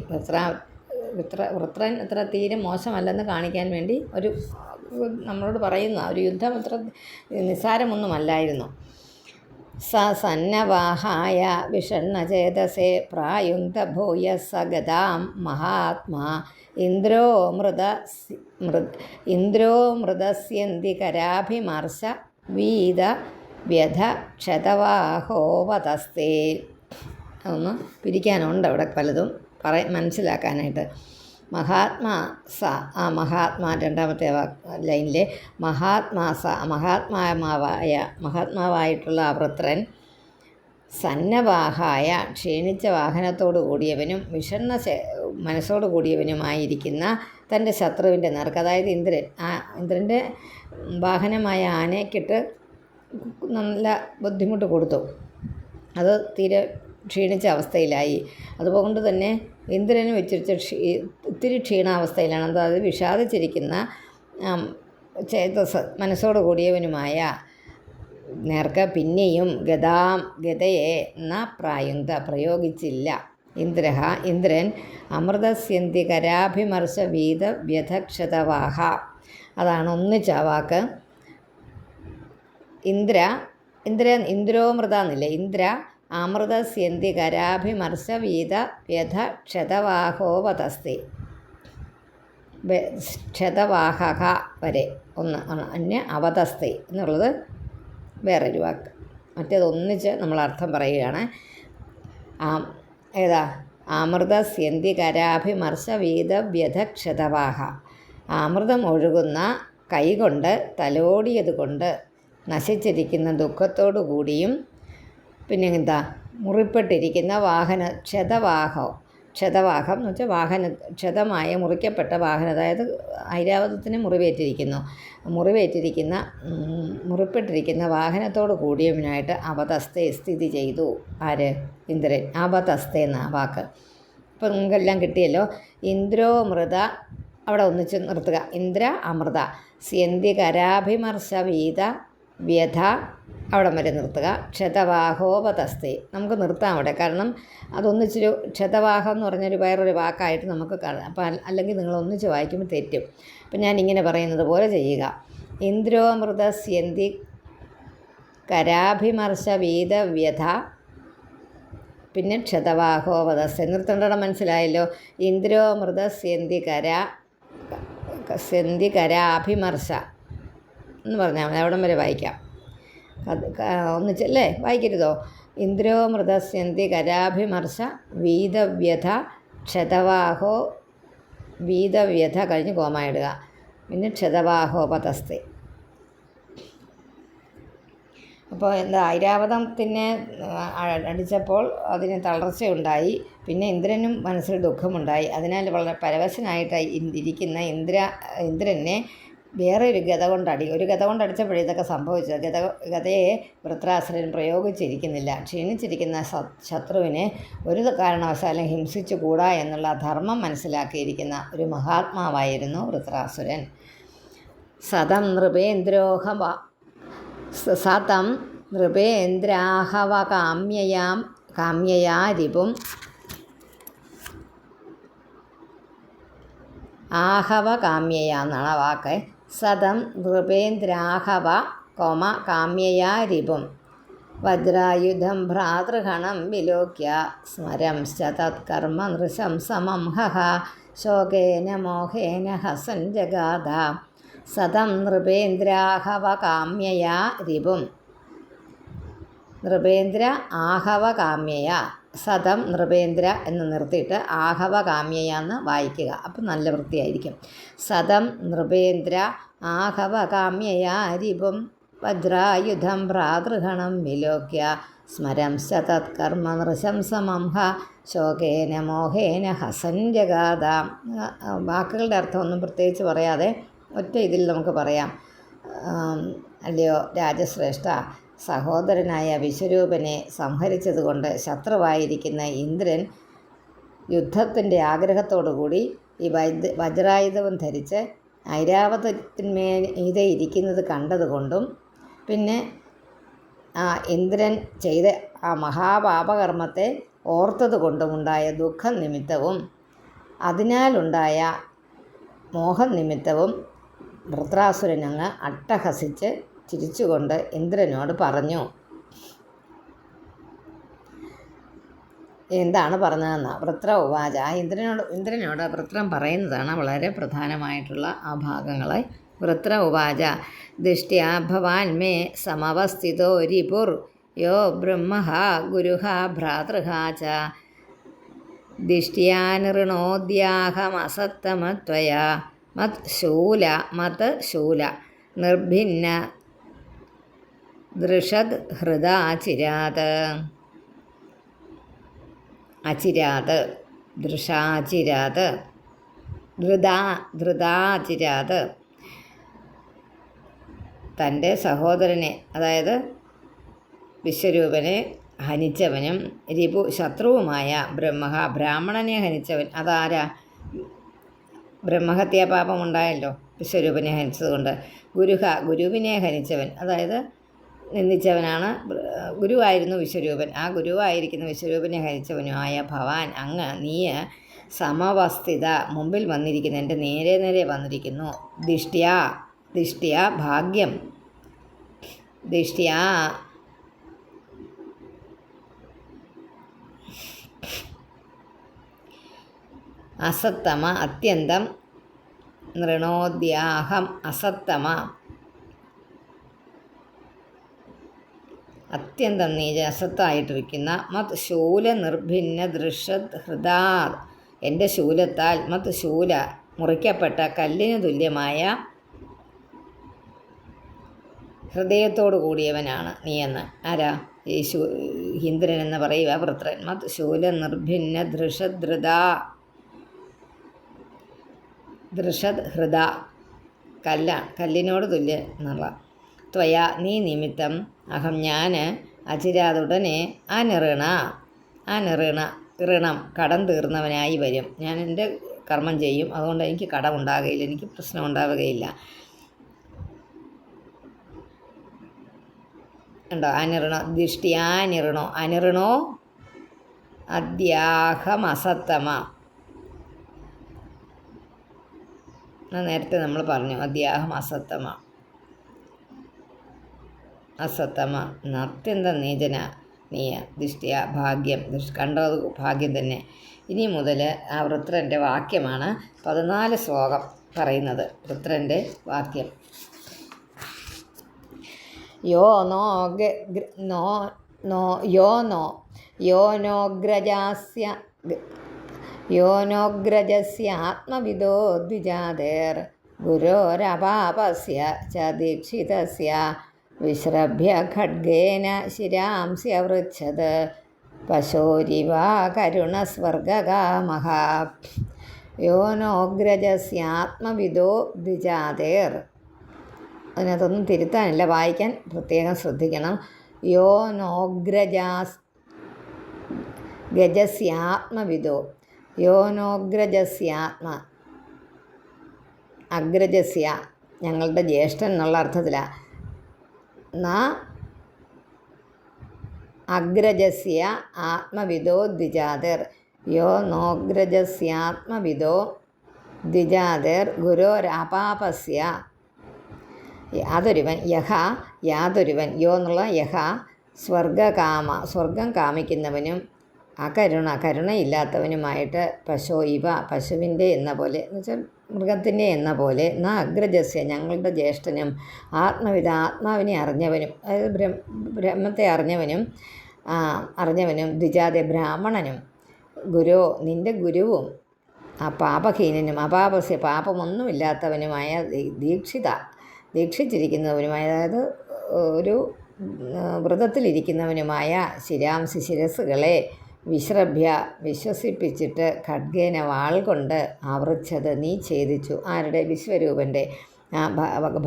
വൃത്രൻ അത്ര തീരെ മോശമല്ലെന്ന് കാണിക്കാൻ വേണ്ടി നമ്മളോട് പറയുന്ന ഒരു യുദ്ധം അത്ര നിസ്സാരമൊന്നുമല്ലായിരുന്നു. സന്നവാഹായ വിഷണ്ണചേതസേ പ്രായുങ്ത ഭൂയസ ഗതാം മഹാത്മാ ഇന്ദ്രോ മൃദസ്യന്തി കരാഭിമർശ വീത വ്യഥ ക്ഷതവാഹോവതസ്തേ. അതൊന്ന് പിരിക്കാനുണ്ട് അവിടെ പലതും മനസ്സിലാക്കാനായിട്ട്. മഹാത്മാ രണ്ടാമത്തെ ലൈനിലെ മഹാത്മാവായിട്ടുള്ള ആ വൃത്രൻ സന്നവാഹായ, ക്ഷീണിച്ച വാഹനത്തോടു കൂടിയവനും വിഷണ്ണ മനസ്സോടു കൂടിയവനുമായിരിക്കുന്ന തൻ്റെ ശത്രുവിൻ്റെ നേർക്ക്, അതായത് ഇന്ദ്രൻ്റെ വാഹനമായ ആനയ്ക്കിട്ട് നല്ല ബുദ്ധിമുട്ട് കൊടുത്തു. അത് തീരെ ക്ഷീണിച്ച അവസ്ഥയിലായി. അതുകൊണ്ട് തന്നെ ഇന്ദ്രന് ഇത്തിരി ക്ഷീണാവസ്ഥയിലാണ്. അതായത് വിഷാദിച്ചിരിക്കുന്ന ചേതസ് മനസ്സോട് കൂടിയവനുമായ നേർക്ക് പിന്നെയും ഗതയെ പ്രയോഗിച്ചില്ല. ഇന്ദ്രൻ അമൃതസ്യന്തി കരാഭിമർശ വീത വ്യഥക്ഷതവാഹ. അതാണ് ഒന്നിച്ച വാക്ക്. ഇന്ദ്രോമൃത എന്നില്ലേ, ഇന്ദ്ര അമൃതസ്യന്തി കരാഭിമർശ വീത വ്യഥ ക്ഷതവാഹോപതസ്തി, ക്ഷതവാഹക വരെ ഒന്ന് അന്യ അവതസ്തി എന്നുള്ളത് വേറൊരു വാക്ക്. മറ്റേതൊന്നിച്ച് നമ്മൾ അർത്ഥം പറയുകയാണ്. ഏതാ? അമൃതസ്യന്തി കരാഭിമർശ വീത വ്യഥ ക്ഷതവാഹ. അമൃതം ഒഴുകുന്ന കൈകൊണ്ട് തലോടിയത് കൊണ്ട് നശിച്ചിരിക്കുന്ന ദുഃഖത്തോടു കൂടിയും, പിന്നെ എന്താ, മുറിപ്പെട്ടിരിക്കുന്ന ക്ഷതവാഹം എന്ന് വെച്ചാൽ ക്ഷതമായ മുറിക്കപ്പെട്ട വാഹനം, അതായത് ഐരാവതത്തിന് മുറിപ്പെട്ടിരിക്കുന്ന വാഹനത്തോട് കൂടിയവനായിട്ട് അവതസ്തേ സ്ഥിതി ചെയ്തു. ആര്? ഇന്ദ്രൻ. അവതസ്തേ എന്ന വാക്ക്. ഇപ്പം നിങ്ങൾക്കെല്ലാം കിട്ടിയല്ലോ. ഇന്ദ്രോമൃത അവിടെ ഒന്നിച്ച് നിർത്തുക. ഇന്ദ്ര അമൃത സ്യന്തി കരാഭിമർശ വീത വ്യഥ അവിടം വരെ നിർത്തുക. ക്ഷതവാഹോപതസ്തേ നമുക്ക് നിർത്താം അവിടെ, കാരണം അതൊന്നിച്ചൊരു ക്ഷതവാഹം എന്ന് പറഞ്ഞൊരു വേറൊരു വാക്കായിട്ട് നമുക്ക് കാണാം. അപ്പം അല്ലെങ്കിൽ നിങ്ങൾ ഒന്നിച്ച് വായിക്കുമ്പോൾ തെറ്റും. അപ്പം ഞാനിങ്ങനെ പറയുന്നത് പോലെ ചെയ്യുക. ഇന്ദ്രോമൃതസ്യന്തി കരാഭിമർശ വീത വ്യഥ, പിന്നെ ക്ഷതവാഹോപതസ്തേ. നിർത്തേണ്ടത് മനസ്സിലായല്ലോ. ഇന്ദ്രോമൃതസ്യന്തി കരാഭിമർശ എന്ന് പറഞ്ഞാൽ മതി. അവിടം വരെ വായിക്കാം. ഒന്നിച്ചല്ലേ, വായിക്കരുതോ? ഇന്ദ്രോമൃതസ്യന്തി കരാഭിമർശ വീതവ്യഥ ക്ഷതവാഹോ, വീതവ്യഥ കഴിഞ്ഞ് കോമ ഇടുക. പിന്നെ ക്ഷതവാഹോപതസ്തേ. അപ്പോൾ എന്താ, ഐരാവതത്തിനെ അടിച്ചപ്പോൾ അതിന് തളർച്ചയുണ്ടായി. പിന്നെ ഇന്ദ്രനും മനസ്സിൽ ദുഃഖമുണ്ടായി. അതിനാൽ വളരെ പരവശനായിട്ട് ഇരിക്കുന്ന ഇന്ദ്രനെ വേറെ ഒരു ഗത കൊണ്ടടിച്ചപ്പോഴേ ഇതൊക്കെ സംഭവിച്ചത്. ഗതയെ വൃത്രാസുരൻ പ്രയോഗിച്ചിരിക്കുന്നില്ല. ക്ഷീണിച്ചിരിക്കുന്ന ശത്രുവിനെ ഒരു കാരണവശാലും ഹിംസിച്ചുകൂടാ എന്നുള്ള ധർമ്മം മനസ്സിലാക്കിയിരിക്കുന്ന ഒരു മഹാത്മാവായിരുന്നു വൃത്രാസുരൻ. സതം നൃപേന്ദ്രാഹവ കാമ്യയാ രിപും ആഹവ കാമ്യയാ എന്നാണ് ആ വാക്ക്. സതം നൃപേന്ദ്രാഹവ കാമ്യയാ രിപും വജ്രായുധം ഭ്രാതൃഗണം വിലോക്യ സ്മരംശ്ച തത്കർമ്മ നൃശംസമം ഹഹ ശോകേന മോഹേന ഹസൻ ജഗാധ. സതം നൃപേന്ദ്രാഹവ കാമ്യയാ രിപും. നൃപേന്ദ്ര ആഹവ കാമ്യയാ. സതം നൃപേന്ദ്ര എന്ന് നിർത്തിയിട്ട് ആഹവ കാമ്യയാന്ന് വായിക്കുക. അപ്പം നല്ല വൃത്തിയായിരിക്കും. സതം നൃപേന്ദ്ര ആഹവ കാമ്യയാ രിപും വജ്രായുധം ഭ്രാതൃഗണം വിലോക്യ സ്മരംശ്ച തത്കർമ്മ നൃശംസമംഹ ശോകേന മോഹേന ഹസൻ ജഗാധ. വാക്കുകളുടെ അർത്ഥമൊന്നും പ്രത്യേകിച്ച് പറയാതെ ഒറ്റ ഇതിൽ നമുക്ക് പറയാം. അല്ലയോ രാജശ്രേഷ്ഠ, സഹോദരനായ വിശ്വരൂപനെ സംഹരിച്ചതുകൊണ്ട് ശത്രുവായിരിക്കുന്ന ഇന്ദ്രൻ യുദ്ധത്തിൻ്റെ ആഗ്രഹത്തോടുകൂടി ഈ വജ്രായുധവും ധരിച്ച് ഐരാവതത്തിന്മീതെ ഇരിക്കുന്നത് കണ്ടതുകൊണ്ടും, പിന്നെ ഇന്ദ്രൻ ചെയ്ത ആ മഹാപാപകർമ്മത്തെ ഓർത്തത് കൊണ്ടുമുണ്ടായ ദുഃഖം നിമിത്തവും അതിനാലുണ്ടായ മോഹം നിമിത്തവും വൃത്രാസുരനങ്ങ് അട്ടഹസിച്ച് ചിരിച്ചുകൊണ്ട് ഇന്ദ്രനോട് പറഞ്ഞു. എന്താണ് പറഞ്ഞതെന്ന് വൃത്ര ഉവാച. ഇന്ദ്രനോട് വൃത്രം പറയുന്നതാണ് വളരെ പ്രധാനമായിട്ടുള്ള ആ ഭാഗങ്ങളെ. വൃത്ര ഉവാച ദൃഷ്ട്യാ ഭവാൻ മേ സമവസ്ഥിതോ രിപുർ യോ ബ്രഹ്മഃ ഗുരുഃ ഭ്രാതൃഃ ച ദിഷ്ട്യാ നൃണോദ്യാഹമസത്തമത്വയാ മത് ശൂല നിർഭിന്ന ദൃഷദ് ഹൃദാചിരാത്. ധൃതാചിരാത്. തൻ്റെ സഹോദരനെ, അതായത് വിശ്വരൂപനെ ഹനിച്ചവനും ശത്രുവുമായ ബ്രാഹ്മണനെ ഹനിച്ചവൻ. അതാരാ? ബ്രഹ്മഹത്യാപാപമുണ്ടായല്ലോ വിശ്വരൂപനെ ഹനിച്ചതുകൊണ്ട്. ഗുരുവിനെ ഹനിച്ചവൻ, അതായത് നിന്ദിച്ചവനാണ്. ഗുരുവായിരുന്നു വിശ്വരൂപൻ. ആ ഗുരുവായിരിക്കുന്ന വിശ്വരൂപനെ ഹനിച്ചവനുമായ ഭവാൻ, നീ സമവസ്ഥിത, മുമ്പിൽ വന്നിരിക്കുന്നു, എൻ്റെ നേരെ വന്നിരിക്കുന്നു. ദിഷ്ട്യാ ഭാഗ്യം, ദിഷ്ട്യാ അസത്തമ അത്യന്തം നൃണോദ്യാഹം അസത്തമ അത്യന്തം നീച അസത്തായിട്ടിരിക്കുന്ന മത് ശൂല നിർഭിന്ന ദൃഷത് ഹൃദാ എൻ്റെ ശൂലത്താൽ മത് ശൂല മുറിക്കപ്പെട്ട കല്ലിന് തുല്യമായ ഹൃദയത്തോടു കൂടിയവനാണ് നീയെന്ന്. ആരാ? ഈ ഇന്ദ്രൻ എന്ന് പറയുക വൃത്രൻ. മത് ശൂല നിർഭിന്ന ദൃഷത് ഹൃദ കല്ലിനോട് തുല്യ എന്നുള്ള ത്വയ നീ നിമിത്തം അഹം ഞാൻ അചിരാതുടനെ ഋണം കടം തീർന്നവനായി വരും. ഞാൻ എൻ്റെ കർമ്മം ചെയ്യും, അതുകൊണ്ട് എനിക്ക് കടമുണ്ടാകുകയില്ല, എനിക്ക് പ്രശ്നം ഉണ്ടാവുകയില്ല. ഉണ്ടോ? അനിർണോ അദ്യാഹമസത്തമ. നേരത്തെ നമ്മൾ പറഞ്ഞു അദ്യാഹം അസത്തമ അത്യന്തം നീചന നീയ ദിഷ്ട്യ ഭാഗ്യം കണ്ടത് ഭാഗ്യം തന്നെ. ഇനി മുതൽ ആ വൃത്രൻ്റെ വാക്യമാണ് 14 ശ്ലോകം പറയുന്നത്. വൃത്രൻ്റെ വാക്യം: യോനോഗ്രജസ്യ ആത്മവിദോ ദ്വിജാതേർ ഗുരോരപാപസ്യ ച ദീക്ഷിതസ്യ വിശ്രഭ്യ ഖഡ്ഗേന ശിരാംസ്യവൃച്ഛത് പശോരിവ കരുണസ്വർഗകാമഃ. യോനോഗ്രജസ്യ ആത്മവിദോ ദ്വിജാതേർ. അതിനകത്തൊന്നും തിരുത്താനില്ല, വായിക്കാൻ പ്രത്യേകം ശ്രദ്ധിക്കണം. ഗജസ്യാത്മവിദോ അഗ്രജസ്യ ഞങ്ങളുടെ ജ്യേഷ്ഠൻ എന്നുള്ള അർത്ഥത്തിലാണ്. അഗ്രജസ്യ ആത്മവിദോ ദ്വിജാതേർ. യോനോഗ്രജസ്യാത്മവിദോ ദ്വിജാതേർ ഗുരോരപാപസ്യ. യാതൊരുവൻ യോ എന്നുള്ള സ്വർഗം കാമിക്കുന്നവനും കരുണയില്ലാത്തവനുമായിട്ട് പശുവിൻ്റെ എന്ന പോലെ എന്ന് വെച്ചാൽ മൃഗത്തിൻ്റെ എന്ന പോലെ അഗ്രജസ്യ ഞങ്ങളുടെ ജ്യേഷ്ഠനും ആത്മാവിനെ അറിഞ്ഞവനും, അതായത് ബ്രഹ്മത്തെ അറിഞ്ഞവനും ദ്വിജാതെ ബ്രാഹ്മണനും നിൻ്റെ ഗുരുവും പാപഹീനനും അപാപസ്യ പാപമൊന്നുമില്ലാത്തവനുമായ ദീക്ഷിച്ചിരിക്കുന്നവനുമായ, അതായത് ഒരു വ്രതത്തിലിരിക്കുന്നവനുമായ ശിരസ്സുകളെ വിശ്വസിപ്പിച്ചിട്ട് ഖഡ്ഗേന വാൾ കൊണ്ട് ആവൃച്ഛത് നീ ഛേദിച്ചു. ആരുടെ? വിശ്വരൂപൻ്റെ.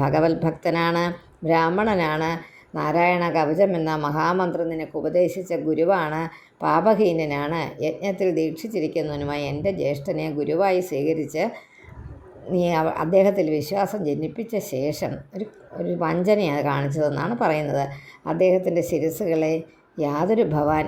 ഭഗവത് ഭക്തനാണ്, ബ്രാഹ്മണനാണ്, നാരായണ കവചം എന്ന മഹാമന്ത്രം നിനക്ക് ഉപദേശിച്ച ഗുരുവാണ്, പാപഹീനനാണ്, യജ്ഞത്തിൽ ദീക്ഷിച്ചിരിക്കുന്നവനുമായി എൻ്റെ ജ്യേഷ്ഠനെ ഗുരുവായി സ്വീകരിച്ച് നീ അദ്ദേഹത്തിൽ വിശ്വാസം ജനിപ്പിച്ച ശേഷം ഒരു വഞ്ചനയാണ് കാണിച്ചതെന്നാണ് പറയുന്നത്. അദ്ദേഹത്തിൻ്റെ ശിരസ്സുകളെ യാതൊരു ഭവാൻ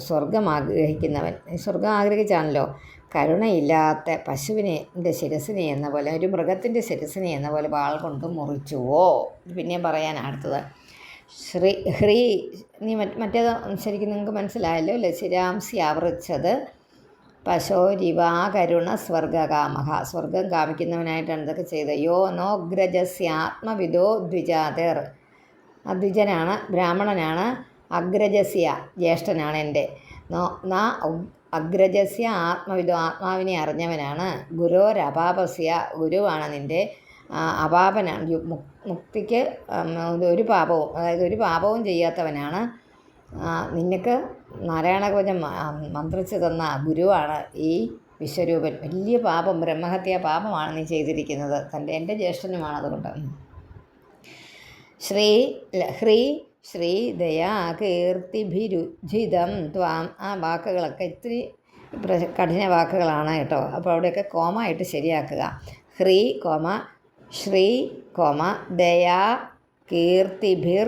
സ്വർഗം ആഗ്രഹിക്കുന്നവൻ, സ്വർഗം ആഗ്രഹിച്ചാണല്ലോ, കരുണയില്ലാത്ത പശുവിൻ്റെ ശിരസിനെ എന്ന പോലെ, ഒരു മൃഗത്തിൻ്റെ ശിരസിനെ എന്ന പോലെ വാൾ കൊണ്ട് മുറിച്ചുവോ. പിന്നെയും പറയാൻ അടുത്തത് നീ മറ്റേത് ശരിക്കും നിങ്ങൾക്ക് മനസ്സിലായല്ലോ അല്ലേ? ശിരാംസ്യാവൃച്ഛത് പശോരിവാ കരുണ സ്വർഗകാമഃ. സ്വർഗം കാമിക്കുന്നവനായിട്ടാണ് ഇതൊക്കെ ചെയ്തത്. യോനോഗ്രജസ്യാത്മവിദോ ദ്വിജാതേർ. ദ്വിജനാണ്, ബ്രാഹ്മണനാണ്. അഗ്രജസ്യ ജ്യേഷ്ഠനാണ് എൻ്റെ. അഗ്രജസ്യ ആത്മവിദോ ആത്മാവിനെ അറിഞ്ഞവനാണ്. ഗുരോരപാപസ്യ ഗുരുവാണ് നിൻ്റെ. അപാപനാണ്, മുക്തിക്ക് ഒരു പാപവും, അതായത് ഒരു പാപവും ചെയ്യാത്തവനാണ്. നിനക്ക് നാരായണകവചം മന്ത്രിച്ചു തന്ന ഗുരുവാണ് ഈ വിശ്വരൂപൻ. വലിയ പാപം, ബ്രഹ്മഹത്യാ പാപമാണ് നീ ചെയ്തിരിക്കുന്നത്. എൻ്റെ ജ്യേഷ്ഠനുമാണ്. അതുകൊണ്ട് ശ്രീദയാ കീർത്തിഭിരുജിതം ത്വാം. ആ വാക്കുകളൊക്കെ ഇത്തിരി കഠിന വാക്കുകളാണ് കേട്ടോ. അപ്പോൾ അവിടെയൊക്കെ കോമ ആയിട്ട് ശരിയാക്കുക. ശ്രീ ദയാ കീർത്തിഭിർ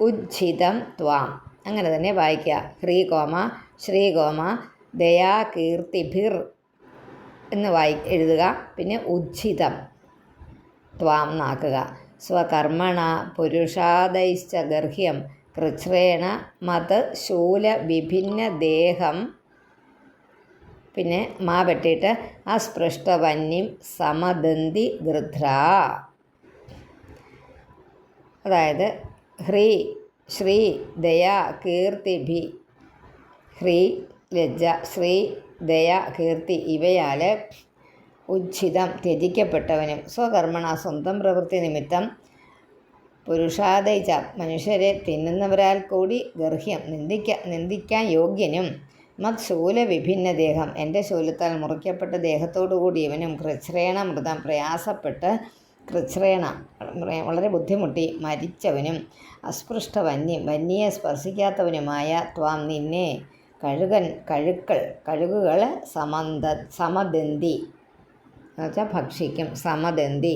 ഉജ്ജിതം ത്വാം. അങ്ങനെ തന്നെ വായിക്കുക. ശ്രീ ദയാ കീർത്തിഭിർ എന്ന് എഴുതുക. പിന്നെ ഉജ്ജിതം ത്വാം എന്നാക്കുക. സ്വകർമ്മണ പുരുഷാദൈശ്ച ഗർഹ്യം കൃച്ഛ്രേണ മത് ശൂല വിഭിന്ന ദേഹം. പിന്നെ മാ വെട്ടിയിട്ട് അസ്പൃഷ്ടവന്യം സമദന്തി ഗൃധ്ര. അതായത് ഹ്രീ ശ്രീ ദയ കീർത്തിഭി. ഹ്രീ ലജ്ജ, ശ്രീ ദയ കീർത്തി ഇവയാൽ ഉച്ഛിതം ത്യജിക്കപ്പെട്ടവനും സ്വകർമ്മണ സ്വന്തം പ്രവൃത്തി നിമിത്തം പുരുഷാദൈച മനുഷ്യരെ തിന്നുന്നവരാൽ കൂടി ഗർഹ്യം നിന്ദിക്കാൻ യോഗ്യനും മത് ശൂല വിഭിന്ന ദേഹം എൻ്റെ ശൂലത്താൽ മുറിക്കപ്പെട്ട ദേഹത്തോടു കൂടിയവനും കൃച്ഛ്രേണ മൃതം പ്രയാസപ്പെട്ട് കൃച്ഛ്രേണ വളരെ ബുദ്ധിമുട്ടി മരിച്ചവനും അസ്പൃഷ്ടവന്യം വന്യെ സ്പർശിക്കാത്തവനുമായ ത്വാം നിന്നെ കഴുകുകൾ സമദന്തി എന്നുവെച്ചാൽ ഭക്ഷിക്കും. സമദന്തി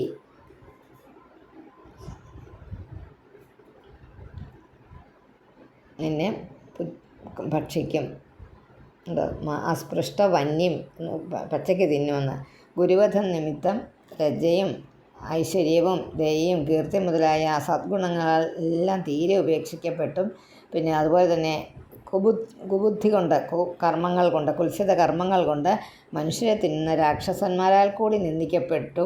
നിന്നെ ഭക്ഷിക്കും. അസ്പൃഷ്ടവന്യം പച്ചയ്ക്ക് തിന്നുമെന്ന്. ഗുരുവധം നിമിത്തം ലജ്ജയും ഐശ്വര്യവും ദയയും കീർത്തി മുതലായ സദ്ഗുണങ്ങളെല്ലാം തീരെ ഉപേക്ഷിക്കപ്പെട്ടും പിന്നെ അതുപോലെ തന്നെ കുബുദ്ധി കൊണ്ട് കർമ്മങ്ങൾ കൊണ്ട് കുൽസിത കർമ്മങ്ങൾ കൊണ്ട് മനുഷ്യരെ തിന്നുന്ന രാക്ഷസന്മാരാൽ കൂടി നിന്ദിക്കപ്പെട്ടു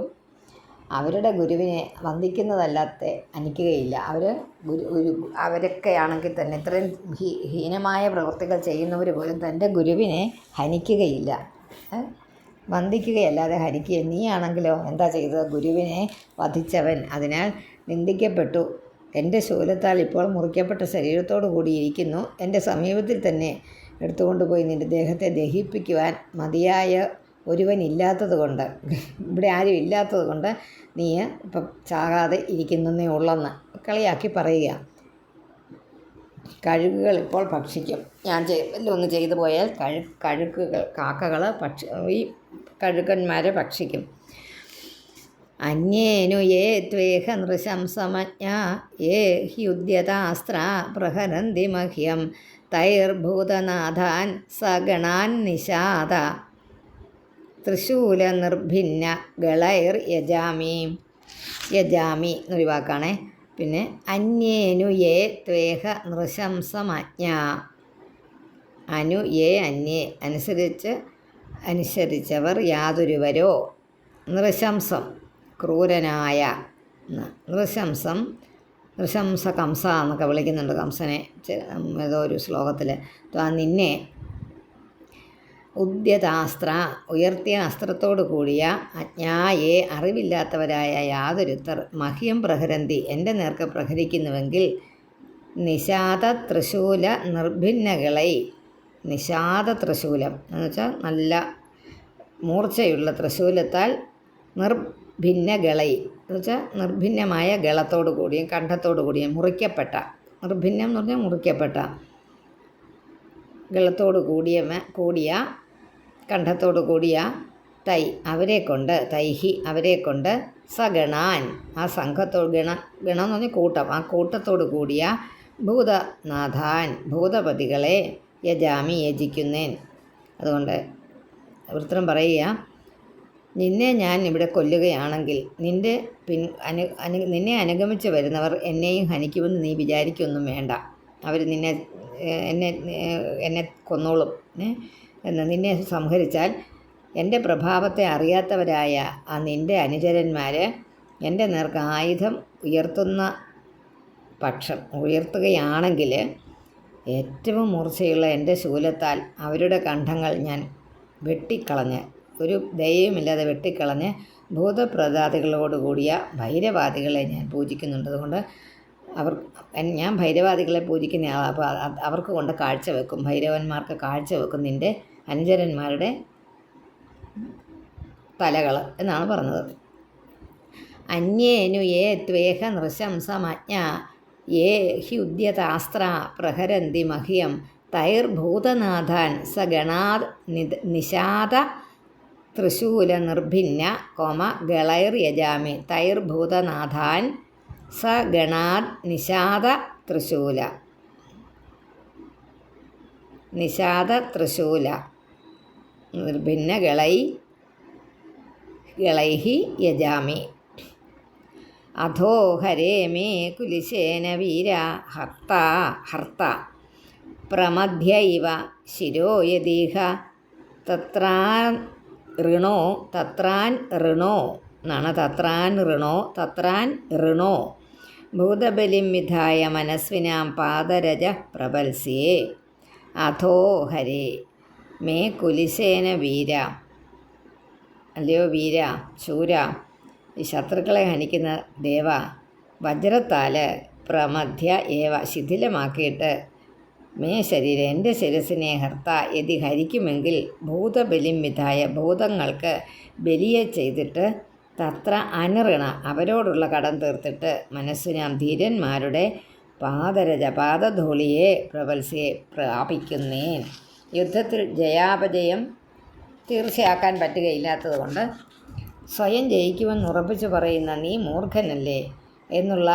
അവരുടെ ഗുരുവിനെ വന്ദിക്കുന്നതല്ലാത്ത അനിക്കുകയില്ല. അവരൊക്കെ ആണെങ്കിൽ തന്നെ ഇത്രയും ഹീനമായ പ്രവൃത്തികൾ ചെയ്യുന്നവർ പോലും തൻ്റെ ഗുരുവിനെ ഹനിക്കുകയില്ല, വന്ദിക്കുകയല്ലാതെ ഹനിക്കുക. നീയാണെങ്കിലോ എന്താ ചെയ്തത്? ഗുരുവിനെ വധിച്ചവൻ. അതിനാൽ നിന്ദിക്കപ്പെട്ടു. എൻ്റെ ശൂലത്താൽ ഇപ്പോൾ മുറിക്കപ്പെട്ട ശരീരത്തോടു കൂടിയിരിക്കുന്നു. എൻ്റെ സമീപത്തിൽ തന്നെ എടുത്തുകൊണ്ടുപോയി നിൻ്റെ ദേഹത്തെ ദഹിപ്പിക്കുവാൻ മതിയായ ഒരുവനില്ലാത്തത് കൊണ്ട്, ഇവിടെ ആരും ഇല്ലാത്തത് കൊണ്ട് നീ ഇപ്പം ചാകാതെ ഇരിക്കുന്നേ ഉള്ളെന്ന് കളിയാക്കി പറയുക. കഴുകുകൾ ഇപ്പോൾ ഭക്ഷിക്കും. ഞാൻ ഒന്ന് ചെയ്തു പോയാൽ കാക്കകൾ ഈ കഴുകന്മാരെ ഭക്ഷിക്കും. അന്യേനു യേ ത്വേഹ നൃശംസമജ്ഞ യേ ഹ്യുദ്യതാസ്ത്ര പ്രഹരന്തി മഹ്യം തൈർഭൂതനാഥാൻ സഗണാൻ നിഷാദ തൃശൂല നിർഭിന്ന ഗളൈർ യജാമി എന്നൊരു വാക്കാണേ. പിന്നെ അന്യേനു യേ ത്വേഹ നൃശംസമജ്ഞ. അനു യേ അന്യേ അനുസരിച്ചവർ യാതൊരുവരോ. നൃശംസം ക്രൂരനായ. നൃശംസ കംസ എന്നൊക്കെ വിളിക്കുന്നുണ്ട് കംസനെ ഏതോ ഒരു ശ്ലോകത്തിൽ. നിന്നെ ഉദ്യതാസ്ത്ര ഉയർത്തിയ അസ്ത്രത്തോടു കൂടിയ അജ്ഞായെ അറിവില്ലാത്തവരായ യാതൊരുത്തർ മഹ്യം പ്രഹരന്തി എൻ്റെ നേർക്ക് പ്രഹരിക്കുന്നുവെങ്കിൽ നിഷാദ തൃശൂല നിർഭിന്നകളൈ. നിഷാദ തൃശൂലം എന്ന് വെച്ചാൽ നല്ല മൂർച്ചയുള്ള തൃശൂലത്താൽ നിർഭിന്നകളൈ എന്ന് വെച്ചാൽ നിർഭിന്നമായ ഗളത്തോടു കൂടിയും കണ്ഠത്തോടു കൂടിയും മുറിക്കപ്പെട്ട, നിർഭിന്നം എന്ന് പറഞ്ഞാൽ മുറിക്കപ്പെട്ട, ഗളത്തോടു കൂടിയ കണ്ഠത്തോടു കൂടിയ അവരെ കൊണ്ട് സഗണാൻ ആ സംഘത്തോട് ഗണം എന്ന് പറഞ്ഞാൽ കൂട്ടം, ആ കൂട്ടത്തോടു കൂടിയ ഭൂതനാഥാൻ ഭൂതപതികളെ യജിക്കുന്നേൻ. അതുകൊണ്ട് വൃത്രം പറയുക, നിന്നെ ഞാൻ ഇവിടെ കൊല്ലുകയാണെങ്കിൽ നിന്നെ അനുഗമിച്ച് വരുന്നവർ എന്നെയും ഹനിക്കുമെന്ന് നീ വിചാരിക്കൊന്നും വേണ്ട. അവർ എന്നെ കൊന്നോളും എന്ന്. നിന്നെ സംഹരിച്ചാൽ എൻ്റെ പ്രഭാവത്തെ അറിയാത്തവരായ ആ നിൻ്റെ അനുചരന്മാർ എൻ്റെ നേർക്ക് ആയുധം ഉയർത്തുകയാണെങ്കിൽ ഏറ്റവും മൂർച്ചയുള്ള എൻ്റെ ശൂലത്താൽ അവരുടെ കണ്ഠങ്ങൾ ഞാൻ വെട്ടിക്കളഞ്ഞ്, ഒരു ദയയുമില്ലാതെ വെട്ടിക്കളഞ്ഞ് ഭൂതപ്രതാദികളോടുകൂടിയ ഭൈരവാദികളെ ഞാൻ പൂജിക്കുന്നുണ്ട്. അതുകൊണ്ട് ഞാൻ ഭൈരവാദികളെ പൂജിക്കുന്ന ആളാണ്. അപ്പോൾ അവർക്ക് കൊണ്ട് കാഴ്ചവെക്കും, ഭൈരവന്മാർക്ക് കാഴ്ചവെക്കും നിൻ്റെ അനുചരന്മാരുടെ തലകൾ എന്നാണ് പറഞ്ഞത്. അന്യേനു യേ ത്വേഹ നൃശംസമജ്ഞ യേ ഹ്യുദ്യതാസ്ത്ര പ്രഹരന്തി മഹ്യം തൈർഭൂതനാഥാൻ സഗണാത് നിഷാദ തൃശൂല നിർഭിന്ന ഗളൈർ യജാമി. തൈർഭൂതനാഥാൻ സഗണാത് നിഷാദ തൃശൂല നിർഭിന്ന ഗളൈഹി യജാമി. അധോ ഹരേ മേ കുലിശേന വീര ഹർത്ത പ്രമധ്യ ഇവ ശിരോ യദീഹ തത്രാൻ ഋണോ എന്നാണ്. തത്രാൻ ഋണോ ഭൂതബലിം വിധായ മനസ്വിനാം പാദരജ പ്രബൽസ്യേ. അധോ ഹരേ മേ കുലിശേന വീര, അല്ലയോ വീര, ശൂര, ഈ ശത്രുക്കളെ ഹനിക്കുന്ന ദേവ, വജ്രത്താൽ പ്രമധ്യ ഏവ ശിഥിലമാക്കിയിട്ട് മേ ശരീരം എൻ്റെ ശിരസിനെ ഹർത്ത യതി ഹരിക്കുമെങ്കിൽ ഭൂതബലിം വിധായ ഭൂതങ്ങൾക്ക് ബലിയെ ചെയ്തിട്ട് തത്ര അനഋണ അവരോടുള്ള കടം തീർത്തിട്ട് മനസ്സിനാം ധീരന്മാരുടെ പാദധൂളിയെ പ്രബൽസിയെ പ്രാപിക്കുന്നേൻ. യുദ്ധത്തിൽ ജയാപജയം തീർച്ചയാക്കാൻ പറ്റുകയില്ലാത്തതുകൊണ്ട് സ്വയം ജയിക്കുമെന്ന് ഉറപ്പിച്ചു പറയുന്ന നീ മൂർഖനല്ലേ എന്നുള്ള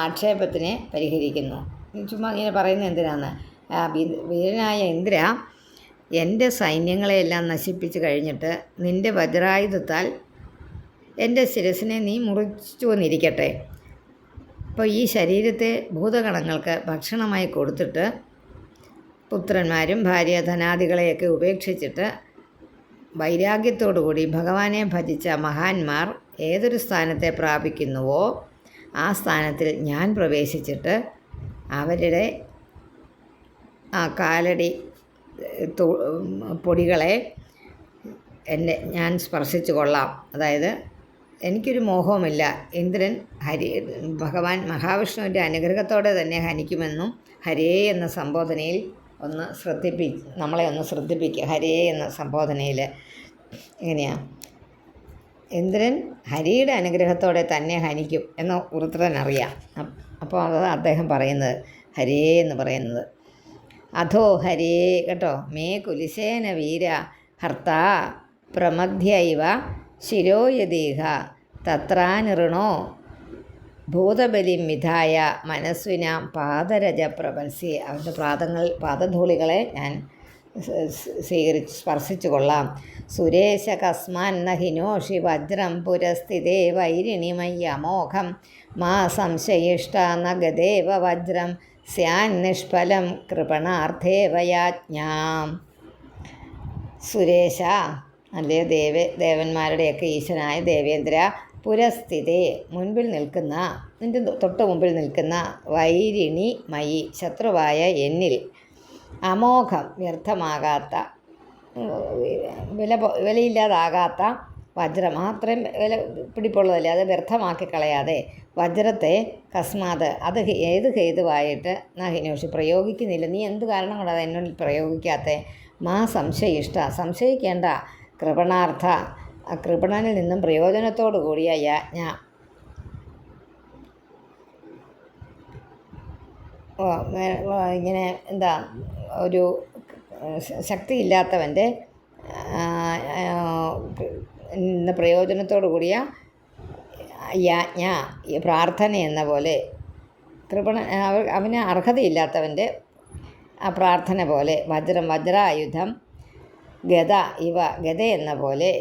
ആക്ഷേപത്തിനെ പരിഹരിക്കുന്നു. ചുമ്മാ ഇങ്ങനെ പറയുന്നത് എന്തിനാണ്? വീരനായ ഇന്ദ്ര, എൻ്റെ സൈന്യങ്ങളെയെല്ലാം നശിപ്പിച്ച് കഴിഞ്ഞിട്ട് നിൻ്റെ വജ്രായുധത്താൽ എൻ്റെ ശിരസിനെ നീ മുറിച്ചു വന്നിരിക്കട്ടെ. അപ്പോൾ ഈ ശരീരത്തെ ഭൂതഗണങ്ങൾക്ക് ഭക്ഷണമായി കൊടുത്തിട്ട് പുത്രന്മാരും ഭാര്യ ധനാദികളെയൊക്കെ ഉപേക്ഷിച്ചിട്ട് വൈരാഗ്യത്തോടുകൂടി ഭഗവാനെ ഭജിച്ച മഹാന്മാർ ഏതൊരു സ്ഥാനത്തെ പ്രാപിക്കുന്നുവോ ആ സ്ഥാനത്തിൽ ഞാൻ പ്രവേശിച്ചിട്ട് അവരുടെ ആ കാലടി പൊടികളെ ഞാൻ സ്പർശിച്ചു കൊള്ളാം. അതായത് എനിക്കൊരു മോഹവുമില്ല. ഇന്ദ്രൻ ഭഗവാൻ മഹാവിഷ്ണുവിൻ്റെ അനുഗ്രഹത്തോടെ തന്നെ ഹനിക്കുമെന്നും ഹരേ എന്ന സംബോധനയിൽ നമ്മളെ ഒന്ന് ശ്രദ്ധിപ്പിക്കുക. ഹരേ എന്ന സംബോധനയിൽ എങ്ങനെയാണ്? ഇന്ദ്രൻ ഹരിയുടെ അനുഗ്രഹത്തോടെ തന്നെ ഹനിക്കും എന്ന് വൃത്രനറിയാം. അപ്പോൾ അത് അദ്ദേഹം പറയുന്നത് ഹരേ എന്ന് പറയുന്നത്. അധോ ഹരേ കേട്ടോ, മേ കുലിശേന വീര ഹർത്ത പ്രമധ്യ ഇവ ശിരോ യദീഹ തത്രാനിഋണോ ഭൂതബലിം വിധായ മനസ്വിനാം പാദരജ പ്രബൽസി. അവൻ്റെ പാദധൂളികളെ ഞാൻ സ്പർശിച്ചു കൊള്ളാം. സുരേശ കസ്മാൻ നഹിനോഷി വജ്രം പുരസ്ഥിതേ വൈരിണിമയ്യ അമോഘം മാ സംശയിഷ്ട നഗദേവ വജ്രം സ്യാൻ നിഷ്ഫലം കൃപണാർത്ഥേവയാജ്ഞാം. സുരേശ, അല്ലേ ദേവന്മാരുടെയൊക്കെ ഈശനായ ദേവേന്ദ്ര, പുരസ്ഥിതേ മുൻപിൽ നിൽക്കുന്ന, നിൻ്റെ തൊട്ട് മുമ്പിൽ നിൽക്കുന്ന വൈരിണി മയി ശത്രുവായ എന്നിൽ അമോഘം വ്യർത്ഥമാകാത്ത വിലയില്ലാതാകാത്ത വജ്രം, അത്രയും വില പിടിപ്പുള്ളതല്ലേ, അത് വ്യർത്ഥമാക്കി കളയാതെ വജ്രത്തെ കസ്മാത് അത് ഏത് ഹേതുവായിട്ട് നഹിനോഷി പ്രയോഗിക്കുന്നില്ല. നീ എന്ത് കാരണം കൊണ്ടത് എന്നോട് പ്രയോഗിക്കാത്ത? മാ സംശയിഷ്ട സംശയിക്കേണ്ട കൃപണാർത്ഥ കൃപണനിൽ നിന്നും പ്രയോജനത്തോടു കൂടിയ യാജ്ഞ. ഇങ്ങനെ എന്താ ഒരു ശക്തിയില്ലാത്തവൻ്റെ പ്രയോജനത്തോടു കൂടിയ യാജ്ഞ, പ്രാർത്ഥന എന്ന പോലെ അവന് അർഹതയില്ലാത്തവൻ്റെ ആ പ്രാർത്ഥന പോലെ വജ്രായുധം ഗത ഗത എന്ന പോലെ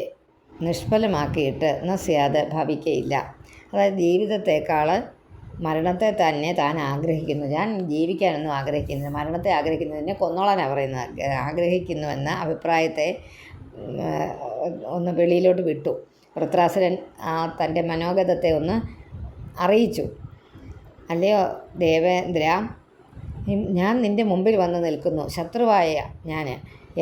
നിഷ്ഫലമാക്കിയിട്ട് നസ്യാത് ഭവിക്കയില്ല. അതായത് ജീവിതത്തെക്കാൾ മരണത്തെ തന്നെ താൻ ആഗ്രഹിക്കുന്നു. ഞാൻ ജീവിക്കാനൊന്നും ആഗ്രഹിക്കുന്നില്ല, മരണത്തെ ആഗ്രഹിക്കുന്നതിനെ കൊന്നോളാനാണ് പറയുന്നത്. ആഗ്രഹിക്കുന്നുവെന്ന അഭിപ്രായത്തെ ഒന്ന് വെളിയിലോട്ട് വിട്ടു. വൃത്രാസുരൻ തൻ്റെ മനോഗതത്തെ ഒന്ന് അറിയിച്ചു. അല്ലയോ ദേവേന്ദ്ര, ഞാൻ നിൻ്റെ മുമ്പിൽ വന്ന് നിൽക്കുന്നു. ശത്രുവായ ഞാൻ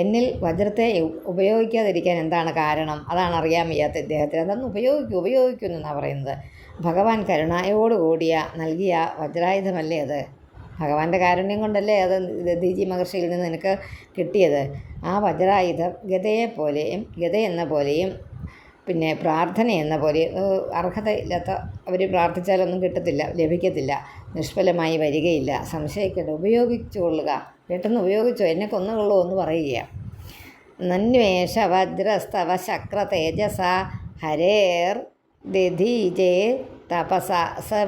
എന്നിൽ വജ്രത്തെ ഉപയോഗിക്കാതിരിക്കാൻ എന്താണ് കാരണം? അതാണ് അറിയാൻ വയ്യാത്ത ഇദ്ദേഹത്തിന്. അതൊന്ന് ഉപയോഗിക്കൂ എന്നാണ് പറയുന്നത്. ഭഗവാൻ കരുണയോടുകൂടിയ നൽകിയ വജ്രായുധമല്ലേ അത്? ഭഗവാന്റെ കാരുണ്യം കൊണ്ടല്ലേ അത് ദധീചി മഹർഷിയിൽ നിന്ന് നിനക്ക് കിട്ടിയത്. ആ വജ്രായുധം ഗത എന്ന പോലെയും പിന്നെ പ്രാർത്ഥന എന്ന പോലെ അർഹതയില്ലാത്ത അവർ പ്രാർത്ഥിച്ചാലൊന്നും ലഭിക്കത്തില്ല, നിഷ്ഫലമായി വരികയില്ല. സംശയിക്കേണ്ട, ഉപയോഗിച്ചുകൊള്ളുക, പെട്ടെന്ന് ഉപയോഗിച്ചോ, എന്നെ കൊന്നുകൊള്ളൂ എന്ന് പറയുക. നന്വേഷ വജ്രസ്തവ ശക്ര തേജസ ഹരേർ ദധീചേ തപസ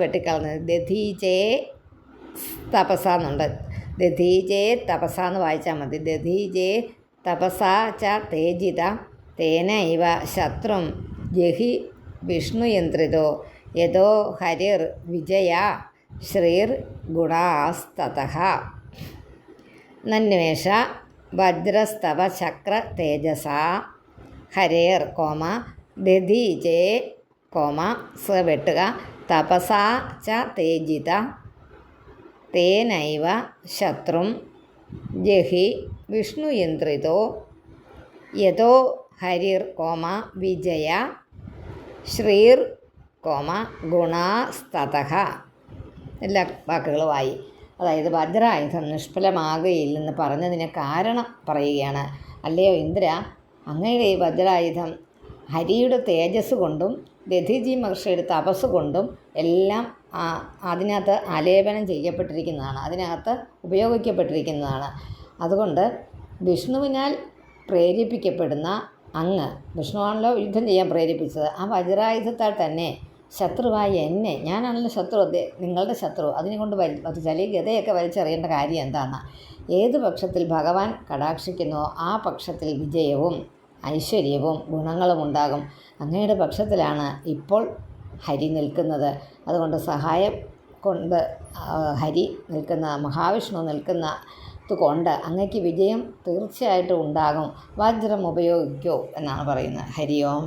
വെട്ടിക്കളഞ്ഞത് ദധീചേ തപസ എന്നുണ്ട്. ദധീചേ തപസ എന്ന് വായിച്ചാൽ മതി. ദധീചേ തപസ ച തേജിത തേന ഇവ ശത്രും ജഹി വിഷ്ണുയന്ത്രിതോ യതോ ഹരിർ വിജയ ശ്രീർ ഗുണാസ്തതഃ നന്വേഷ വജ്രസ്തവ ചക്ര തേജസ ഹരേർ ദധീചേ സ വെട്ടുക തപസാ ച തേജിത തേനൈവ ശത്രും ജഹി വിഷ്ണുയന്ത്രിതോ യതോ ഹരിർ വിജയ ശ്രീർ ഗുണാസ്തതഃ. എല്ലാ വാക്കുകളുമായി. അതായത് വജ്രായുധം നിഷ്ഫലമാകുകയില്ലെന്ന് പറഞ്ഞതിന് കാരണം പറയുകയാണ്. അല്ലയോ ഇന്ദ്ര, അങ്ങയുടെ ഈ വജ്രായുധം ഹരിയുടെ തേജസ് കൊണ്ടും ദധീചി മഹർഷിയുടെ തപസ് കൊണ്ടും എല്ലാം അതിനകത്ത് ആലേപനം ചെയ്യപ്പെട്ടിരിക്കുന്നതാണ്, അതിനകത്ത് ഉപയോഗിക്കപ്പെട്ടിരിക്കുന്നതാണ്. അതുകൊണ്ട് വിഷ്ണുവിനാൽ പ്രേരിപ്പിക്കപ്പെടുന്ന അങ്ങ്, വിഷ്ണുവാണല്ലോ യുദ്ധം ചെയ്യാൻ പ്രേരിപ്പിച്ചത്, ആ വജ്രായുധത്താൽ തന്നെ ശത്രുവായ എന്നെ, ഞാനാണല്ലോ ശത്രു, നിങ്ങളുടെ ശത്രു, അതിനെ കൊണ്ട് വലിച്ചാൽ ഗതയൊക്കെ വലിച്ചെറിയേണ്ട കാര്യം എന്താണ്? ഏത് പക്ഷത്തിൽ ഭഗവാൻ കടാക്ഷിക്കുന്നുവോ ആ പക്ഷത്തിൽ വിജയവും ഐശ്വര്യവും ഗുണങ്ങളും ഉണ്ടാകും. അങ്ങയുടെ പക്ഷത്തിലാണ് ഇപ്പോൾ ഹരി നിൽക്കുന്നത്. അതുകൊണ്ട് സഹായം കൊണ്ട് ഹരി നിൽക്കുന്ന, മഹാവിഷ്ണു നിൽക്കുന്നതുകൊണ്ട് അങ്ങയ്ക്ക് വിജയം തീർച്ചയായിട്ടും ഉണ്ടാകും. വജ്രം ഉപയോഗിക്കൂ എന്നാണ് പറയുന്നത്. ഹരി ഓം.